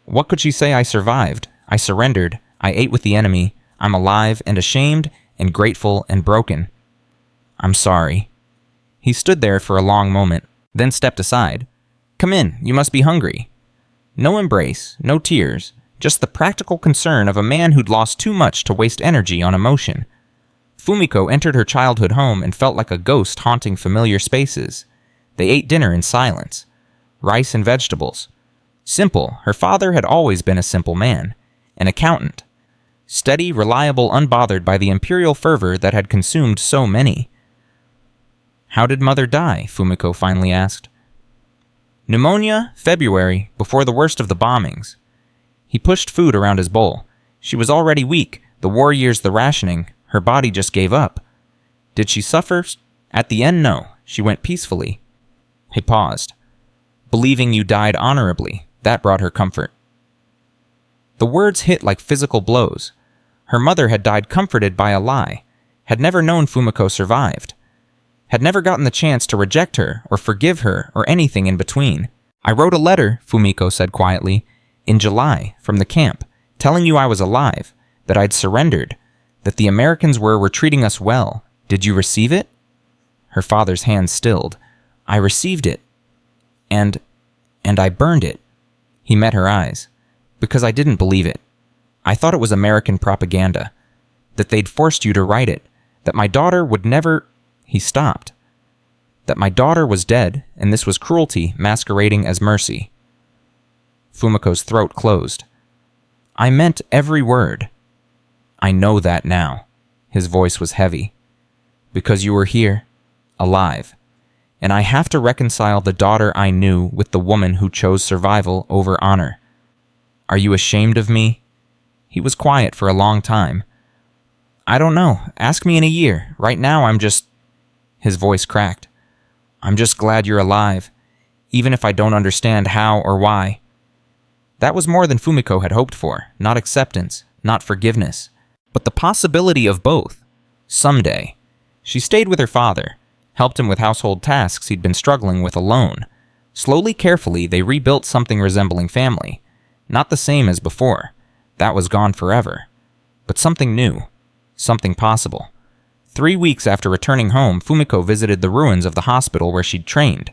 [SPEAKER 1] What could she say? I survived. I surrendered. I ate with the enemy. I'm alive and ashamed and grateful and broken. I'm sorry. He stood there for a long moment, then stepped aside. Come in, you must be hungry. No embrace, no tears, just the practical concern of a man who'd lost too much to waste energy on emotion. Fumiko entered her childhood home and felt like a ghost haunting familiar spaces. They ate dinner in silence. Rice and vegetables. Simple, her father had always been a simple man. An accountant. Steady, reliable, unbothered by the imperial fervor that had consumed so many. How did mother die? Fumiko finally asked. Pneumonia, February, before the worst of the bombings. He pushed food around his bowl. She was already weak, the war years, the rationing. Her body just gave up. Did she suffer? At the end, no. She went peacefully. He paused. Believing you died honorably, that brought her comfort. The words hit like physical blows. Her mother had died comforted by a lie, had never known Fumiko survived, had never gotten the chance to reject her or forgive her or anything in between. I wrote a letter, Fumiko said quietly, in July, from the camp, telling you I was alive, that I'd surrendered, that the Americans were treating us well. Did you receive it? Her father's hand stilled. I received it. And I burned it. He met her eyes. Because I didn't believe it. I thought it was American propaganda. That they'd forced you to write it. That my daughter would never... He stopped. That my daughter was dead, and this was cruelty masquerading as mercy. Fumiko's throat closed. I meant every word. I know that now. His voice was heavy. Because you were here, alive. And I have to reconcile the daughter I knew with the woman who chose survival over honor. Are you ashamed of me? He was quiet for a long time. I don't know. Ask me in a year. Right now I'm just... His voice cracked. I'm just glad you're alive, even if I don't understand how or why. That was more than Fumiko had hoped for. Not acceptance, not forgiveness, but the possibility of both. Someday. She stayed with her father, helped him with household tasks he'd been struggling with alone. Slowly, carefully, they rebuilt something resembling family. Not the same as before. That was gone forever. But something new. Something possible. 3 weeks after returning home, Fumiko visited the ruins of the hospital where she'd trained.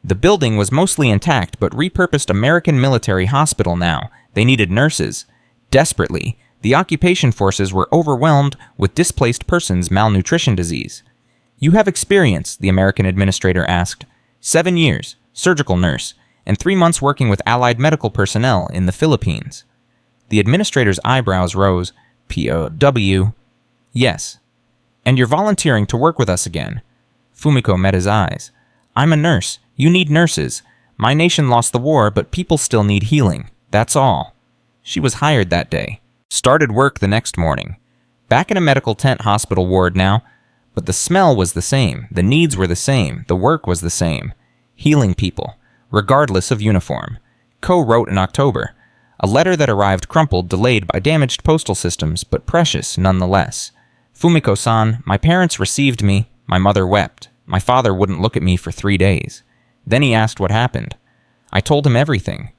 [SPEAKER 1] The building was mostly intact, but repurposed American military hospital now. They needed nurses. Desperately. The occupation forces were overwhelmed with displaced persons' malnutrition disease. You have experience, the American administrator asked. 7 years, surgical nurse, and 3 months working with allied medical personnel in the Philippines. The administrator's eyebrows rose. POW. Yes. And you're volunteering to work with us again. Fumiko met his eyes. I'm a nurse. You need nurses. My nation lost the war, but people still need healing. That's all. She was hired that day. Started work the next morning. Back in a medical tent hospital ward now, but the smell was the same. The needs were the same. The work was the same. Healing people, regardless of uniform. Ko wrote in October. A letter that arrived crumpled, delayed by damaged postal systems, but precious nonetheless. Fumiko-san, my parents received me. My mother wept. My father wouldn't look at me for 3 days. Then he asked what happened. I told him everything.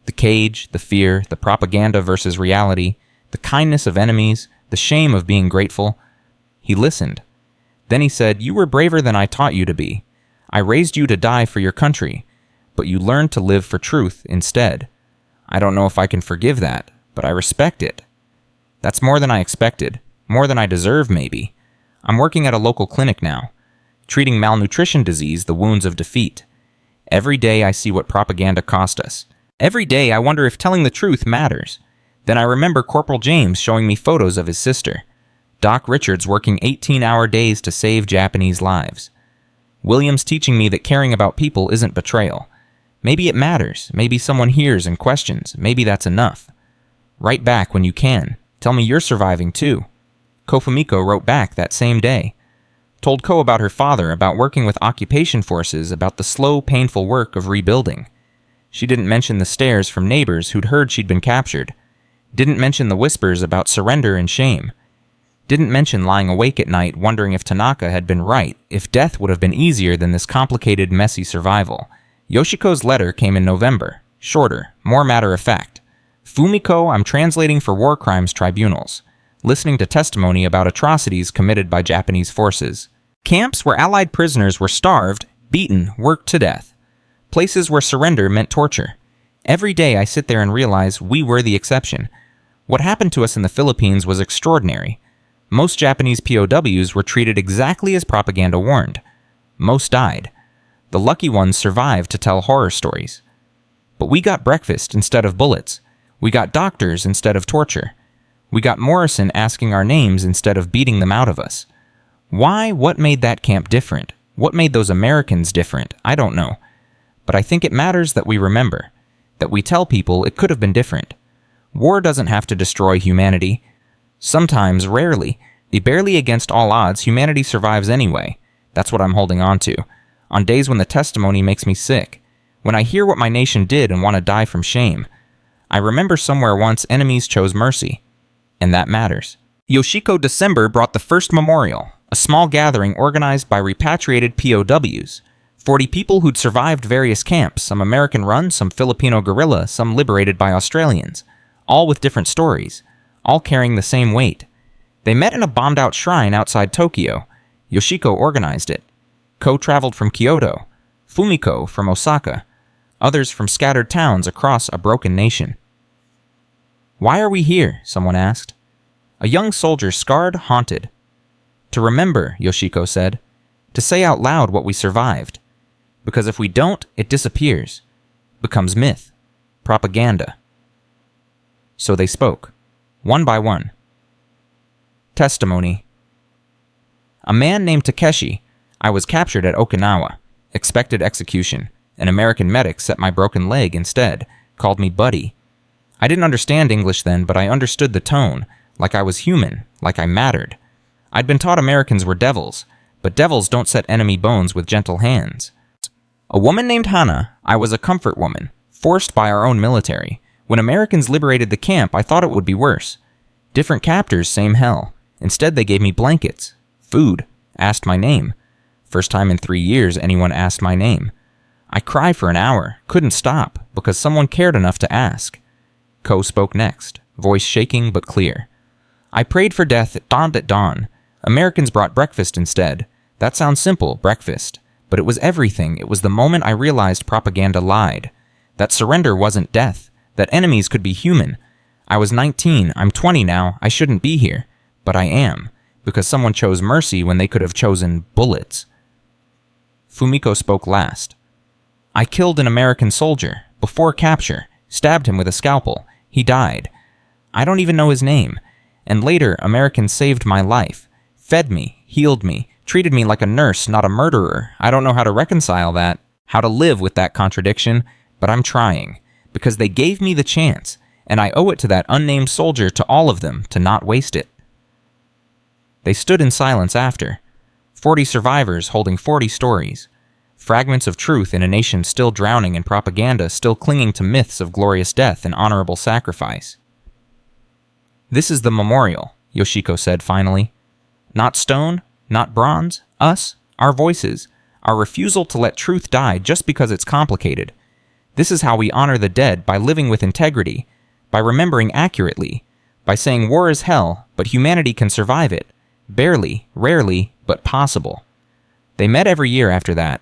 [SPEAKER 1] The cage, the fear, the propaganda versus reality, the kindness of enemies, the shame of being grateful. He listened. Then he said, you were braver than I taught you to be. I raised you to die for your country, but you learned to live for truth instead. I don't know if I can forgive that, but I respect it. That's more than I expected. More than I deserve, maybe. I'm working at a local clinic now, treating malnutrition disease, the wounds of defeat. Every day I see what propaganda cost us. Every day I wonder if telling the truth matters. Then I remember Corporal James showing me photos of his sister. Doc Richards working 18-hour days to save Japanese lives. Williams teaching me that caring about people isn't betrayal. Maybe it matters. Maybe someone hears and questions. Maybe that's enough. Write back when you can. Tell me you're surviving too. Fumiko wrote back that same day. Told Ko about her father, about working with occupation forces, about the slow, painful work of rebuilding. She didn't mention the stares from neighbors who'd heard she'd been captured. Didn't mention the whispers about surrender and shame. Didn't mention lying awake at night wondering if Tanaka had been right, if death would have been easier than this complicated, messy survival. Yoshiko's letter came in November. Shorter, more matter-of-fact. Fumiko, I'm translating for war crimes tribunals. Listening to testimony about atrocities committed by Japanese forces. Camps where Allied prisoners were starved, beaten, worked to death. Places where surrender meant torture. Every day I sit there and realize we were the exception. What happened to us in the Philippines was extraordinary. Most Japanese POWs were treated exactly as propaganda warned. Most died. The lucky ones survived to tell horror stories. But we got breakfast instead of bullets. We got doctors instead of torture. We got Morrison asking our names instead of beating them out of us. Why? What made that camp different? What made those Americans different? I don't know. But I think it matters that we remember. That we tell people it could have been different. War doesn't have to destroy humanity. Sometimes, rarely, barely against all odds, humanity survives anyway. That's what I'm holding on to. On days when the testimony makes me sick. When I hear what my nation did and want to die from shame. I remember somewhere once enemies chose mercy. And that matters. Yoshiko December brought the first memorial, a small gathering organized by repatriated POWs. 40 people who'd survived various camps, some American-run, some Filipino guerrilla, some liberated by Australians. All with different stories. All carrying the same weight. They met in a bombed-out shrine outside Tokyo. Yoshiko organized it. Ko traveled from Kyoto. Fumiko from Osaka. Others from scattered towns across a broken nation. Why are we here? Someone asked. A young soldier, scarred, haunted. To remember, Yoshiko said. to say out loud what we survived. Because if we don't, it disappears, becomes myth, propaganda. So they spoke, one by one. Testimony. A man named Takeshi. I was captured at Okinawa. Expected execution. An American medic set my broken leg instead, called me buddy. I didn't understand English then, but I understood the tone, like I was human, like I mattered. I'd been taught Americans were devils, but devils don't set enemy bones with gentle hands. A woman named Hana. I was a comfort woman, forced by our own military. When Americans liberated the camp, I thought it would be worse. Different captors, same hell. Instead, they gave me blankets, food, asked my name. First time in 3 years anyone asked my name. I cried for an hour, couldn't stop, because someone cared enough to ask. Ko spoke next, voice shaking but clear. I prayed for death at dawn. Americans brought breakfast instead. That sounds simple, breakfast. But it was everything. It was the moment I realized propaganda lied. That surrender wasn't death. That enemies could be human. I was 19, I'm 20 now, I shouldn't be here. But I am, because someone chose mercy when they could have chosen bullets. Fumiko spoke last. I killed an American soldier, before capture, stabbed him with a scalpel. He died. I don't even know his name. And later, Americans saved my life, fed me, healed me, treated me like a nurse, not a murderer. I don't know how to reconcile that, how to live with that contradiction, but I'm trying, because they gave me the chance, and I owe it to that unnamed soldier, to all of them, to not waste it. They stood in silence after. 40 survivors holding 40 stories. Fragments of truth in a nation still drowning in propaganda, still clinging to myths of glorious death and honorable sacrifice. This is the memorial, Yoshiko said finally. Not stone, not bronze, us, our voices, our refusal to let truth die just because it's complicated. This is how we honor the dead, by living with integrity, by remembering accurately, by saying war is hell, but humanity can survive it. Barely, rarely, but possible. They met every year after that.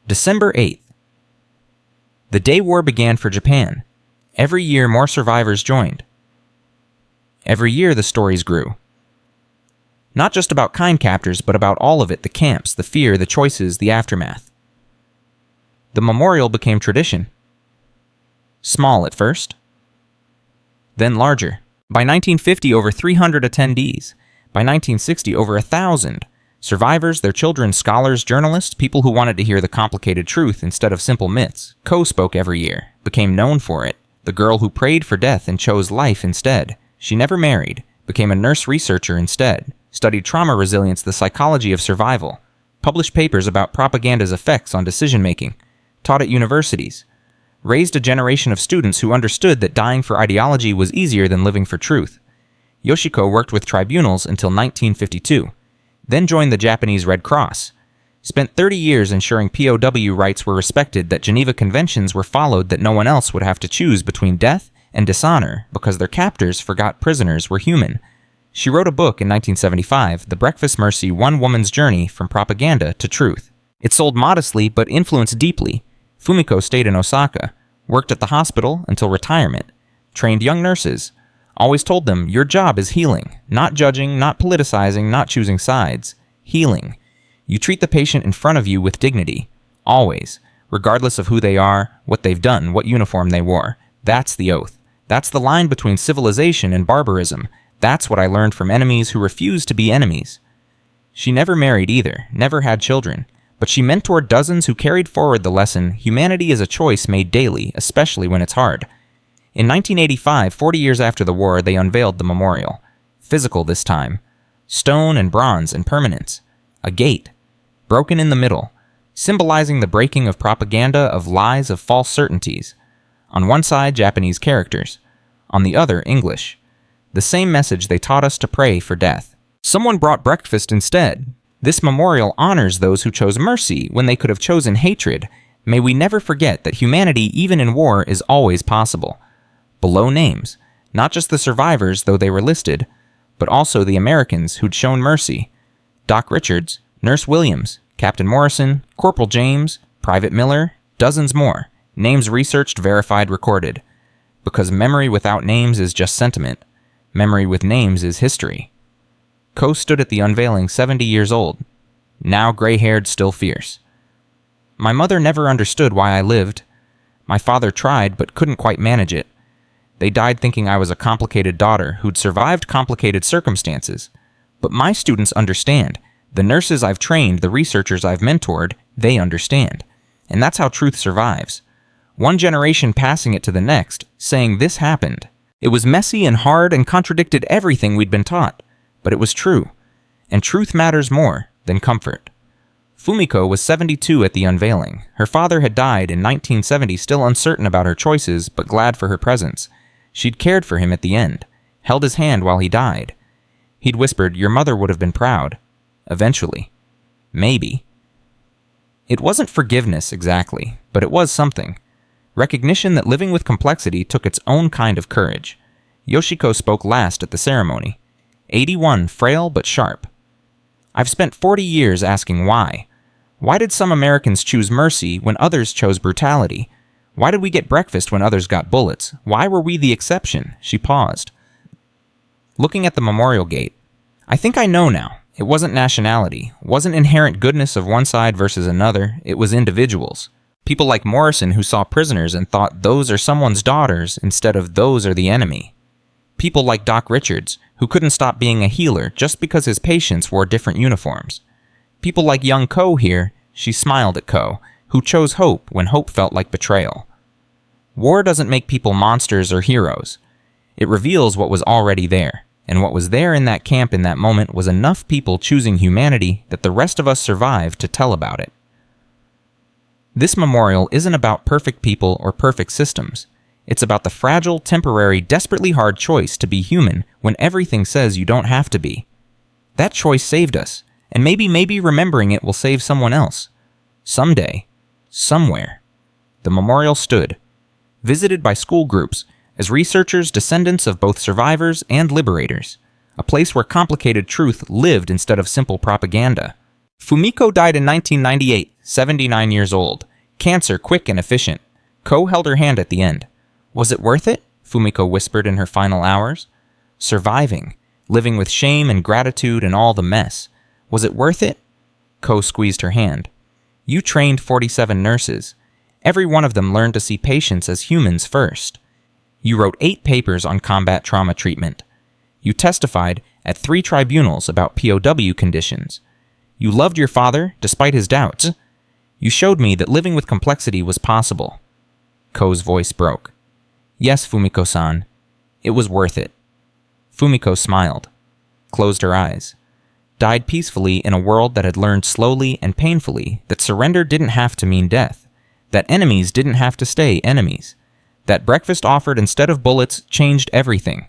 [SPEAKER 1] December 8th. The day war began for Japan. Every year more survivors joined. Every year the stories grew. Not just about kind captors, but about all of it, the camps, the fear, the choices, the aftermath. The memorial became tradition. Small at first. Then larger. By 1950, over 300 attendees. By 1960, over 1,000. Survivors, their children, scholars, journalists, people who wanted to hear the complicated truth instead of simple myths. Ko spoke every year, became known for it. The girl who prayed for death and chose life instead. She never married, became a nurse researcher instead, studied trauma resilience, the psychology of survival, published papers about propaganda's effects on decision-making, taught at universities, raised a generation of students who understood that dying for ideology was easier than living for truth. Yoshiko worked with tribunals until 1952. Then joined the Japanese Red Cross. Spent 30 years ensuring POW rights were respected, that Geneva Conventions were followed, that no one else would have to choose between death and dishonor because their captors forgot prisoners were human. She wrote a book in 1975, The Breakfast Mercy: One Woman's Journey from Propaganda to Truth. It sold modestly but influenced deeply. Fumiko stayed in Osaka, worked at the hospital until retirement, trained young nurses, always told them, your job is healing, not judging, not politicizing, not choosing sides. Healing. You treat the patient in front of you with dignity. Always. Regardless of who they are, what they've done, what uniform they wore. That's the oath. That's the line between civilization and barbarism. That's what I learned from enemies who refused to be enemies. She never married either, never had children. But she mentored dozens who carried forward the lesson, humanity is a choice made daily, especially when it's hard. In 1985, 40 years after the war, they unveiled the memorial. Physical this time. Stone and bronze and permanence. A gate. Broken in the middle. Symbolizing the breaking of propaganda, of lies, of false certainties. On one side, Japanese characters. On the other, English. The same message they taught us to pray for death. Someone brought breakfast instead. This memorial honors those who chose mercy when they could have chosen hatred. May we never forget that humanity, even in war, is always possible. Below names, not just the survivors, though they were listed, but also the Americans who'd shown mercy. Doc Richards, Nurse Williams, Captain Morrison, Corporal James, Private Miller, dozens more. Names researched, verified, recorded. Because memory without names is just sentiment. Memory with names is history. Ko stood at the unveiling 70 years old. now gray-haired, still fierce. My mother never understood why I lived. My father tried, but couldn't quite manage it. They died thinking I was a complicated daughter who'd survived complicated circumstances. But my students understand. The nurses I've trained, the researchers I've mentored, they understand. And that's how truth survives. One generation passing it to the next, saying this happened. It was messy and hard and contradicted everything we'd been taught. But it was true. And truth matters more than comfort. Fumiko was 72 at the unveiling. Her father had died in 1970, still uncertain about her choices, but glad for her presence. She'd cared for him at the end, held his hand while he died. He'd whispered, "Your mother would have been proud. Eventually. Maybe." It wasn't forgiveness exactly, but it was something. Recognition that living with complexity took its own kind of courage. Yoshiko spoke last at the ceremony. 81, frail but sharp. "I've spent 40 years asking why. Why did some Americans choose mercy when others chose brutality? Why did we get breakfast when others got bullets? Why were we the exception?" She paused. Looking at the memorial gate, "I think I know now. It wasn't nationality, wasn't inherent goodness of one side versus another, it was individuals. People like Morrison who saw prisoners and thought those are someone's daughters instead of those are the enemy. People like Doc Richards, who couldn't stop being a healer just because his patients wore different uniforms. People like young Ko here," she smiled at Ko, "who chose hope when hope felt like betrayal. War doesn't make people monsters or heroes. It reveals what was already there, and what was there in that camp in that moment was enough people choosing humanity that the rest of us survived to tell about it." This memorial isn't about perfect people or perfect systems. It's about the fragile, temporary, desperately hard choice to be human when everything says you don't have to be. That choice saved us, and maybe remembering it will save someone else. Someday. Somewhere. The memorial stood, visited by school groups, as researchers, descendants of both survivors and liberators. A place where complicated truth lived instead of simple propaganda. Fumiko died in 1998, 79 years old. Cancer quick and efficient. Ko held her hand at the end. "Was it worth it?" Fumiko whispered in her final hours. "Surviving, living with shame and gratitude and all the mess. Was it worth it?" Ko squeezed her hand. "You trained 47 nurses. Every one of them learned to see patients as humans first. You wrote 8 papers on combat trauma treatment. You testified at 3 tribunals about POW conditions. You loved your father, despite his doubts. You showed me that living with complexity was possible." Ko's voice broke. "Yes, Fumiko-san. It was worth it." Fumiko smiled, closed her eyes, died peacefully in a world that had learned slowly and painfully that surrender didn't have to mean death, that enemies didn't have to stay enemies, that breakfast offered instead of bullets changed everything.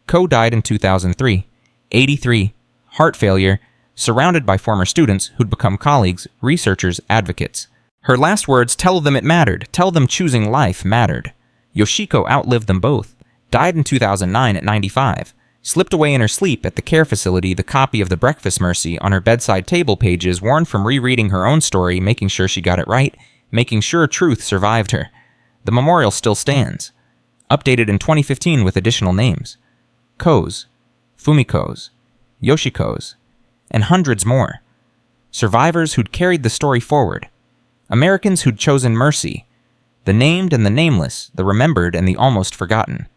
[SPEAKER 1] Ko died in 2003, 83, heart failure, surrounded by former students who'd become colleagues, researchers, advocates. Her last words, "Tell them it mattered, tell them choosing life mattered." Yoshiko outlived them both, died in 2009 at 95, slipped away in her sleep at the care facility, the copy of the Breakfast Mercy on her bedside table pages worn from rereading her own story, making sure she got it right, making sure truth survived her. The memorial still stands, updated in 2015 with additional names. Ko's, Fumiko's, Yoshiko's, and hundreds more. Survivors who'd carried the story forward. Americans who'd chosen mercy. The named and the nameless, the remembered and the almost forgotten.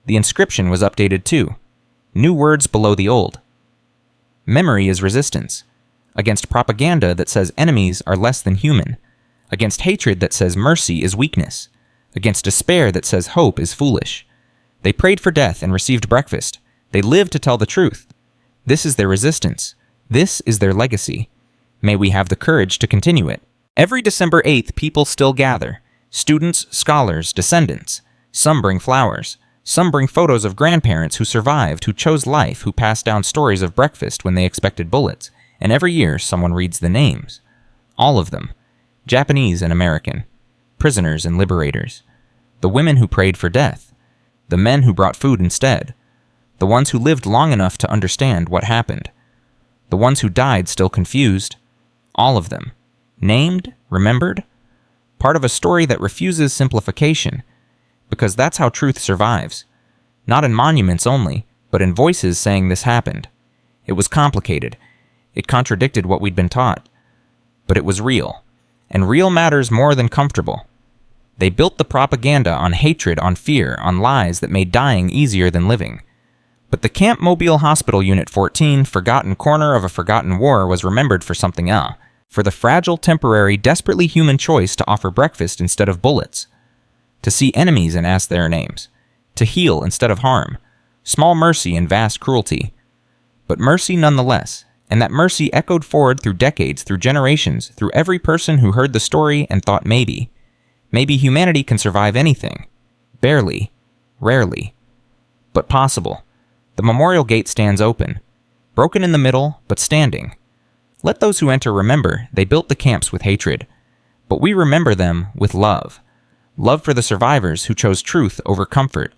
[SPEAKER 1] The inscription was updated too. New words below the old. Memory is resistance. Against propaganda that says enemies are less than human. Against hatred that says mercy is weakness. Against despair that says hope is foolish. They prayed for death and received breakfast. They lived to tell the truth. This is their resistance. This is their legacy. May we have the courage to continue it. Every December 8th, people still gather. Students, scholars, descendants. Some bring flowers. Some bring photos of grandparents who survived, who chose life, who passed down stories of breakfast when they expected bullets. And every year, someone reads the names. All of them. Japanese and American. Prisoners and liberators. The women who prayed for death. The men who brought food instead. The ones who lived long enough to understand what happened. The ones who died still confused. All of them. Named, remembered, part of a story that refuses simplification, because that's how truth survives. Not in monuments only, but in voices saying this happened. It was complicated. It contradicted what we'd been taught. But it was real. And real matters more than comfortable. They built the propaganda on hatred, on fear, on lies that made dying easier than living. But the Camp Mobile Hospital Unit 14, forgotten corner of a forgotten war, was remembered for something else. For the fragile, temporary, desperately human choice to offer breakfast instead of bullets. To see enemies and ask their names. To heal instead of harm. Small mercy and vast cruelty. But mercy nonetheless. And that mercy echoed forward through decades, through generations, through every person who heard the story and thought maybe humanity can survive anything. Barely. Rarely. But possible. The memorial gate stands open. Broken in the middle, but standing. Let those who enter remember they built the camps with hatred. But we remember them with love. Love for the survivors who chose truth over comfort.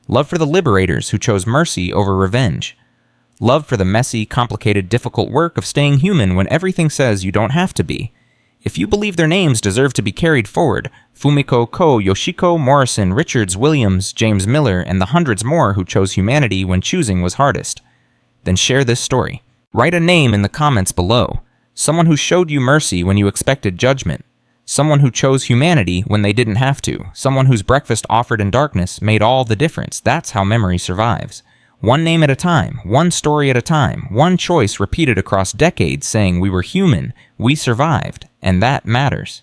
[SPEAKER 1] Love for the liberators who chose mercy over revenge. Love for the messy, complicated, difficult work of staying human when everything says you don't have to be. If you believe their names deserve to be carried forward, Fumiko, Ko, Yoshiko, Morrison, Richards, Williams, James Miller, and the hundreds more who chose humanity when choosing was hardest, then share this story. Write a name in the comments below. Someone who showed you mercy when you expected judgment. Someone who chose humanity when they didn't have to. Someone whose breakfast offered in darkness made all the difference. That's how memory survives. One name at a time, one story at a time, one choice repeated across decades saying we were human, we survived, and that matters.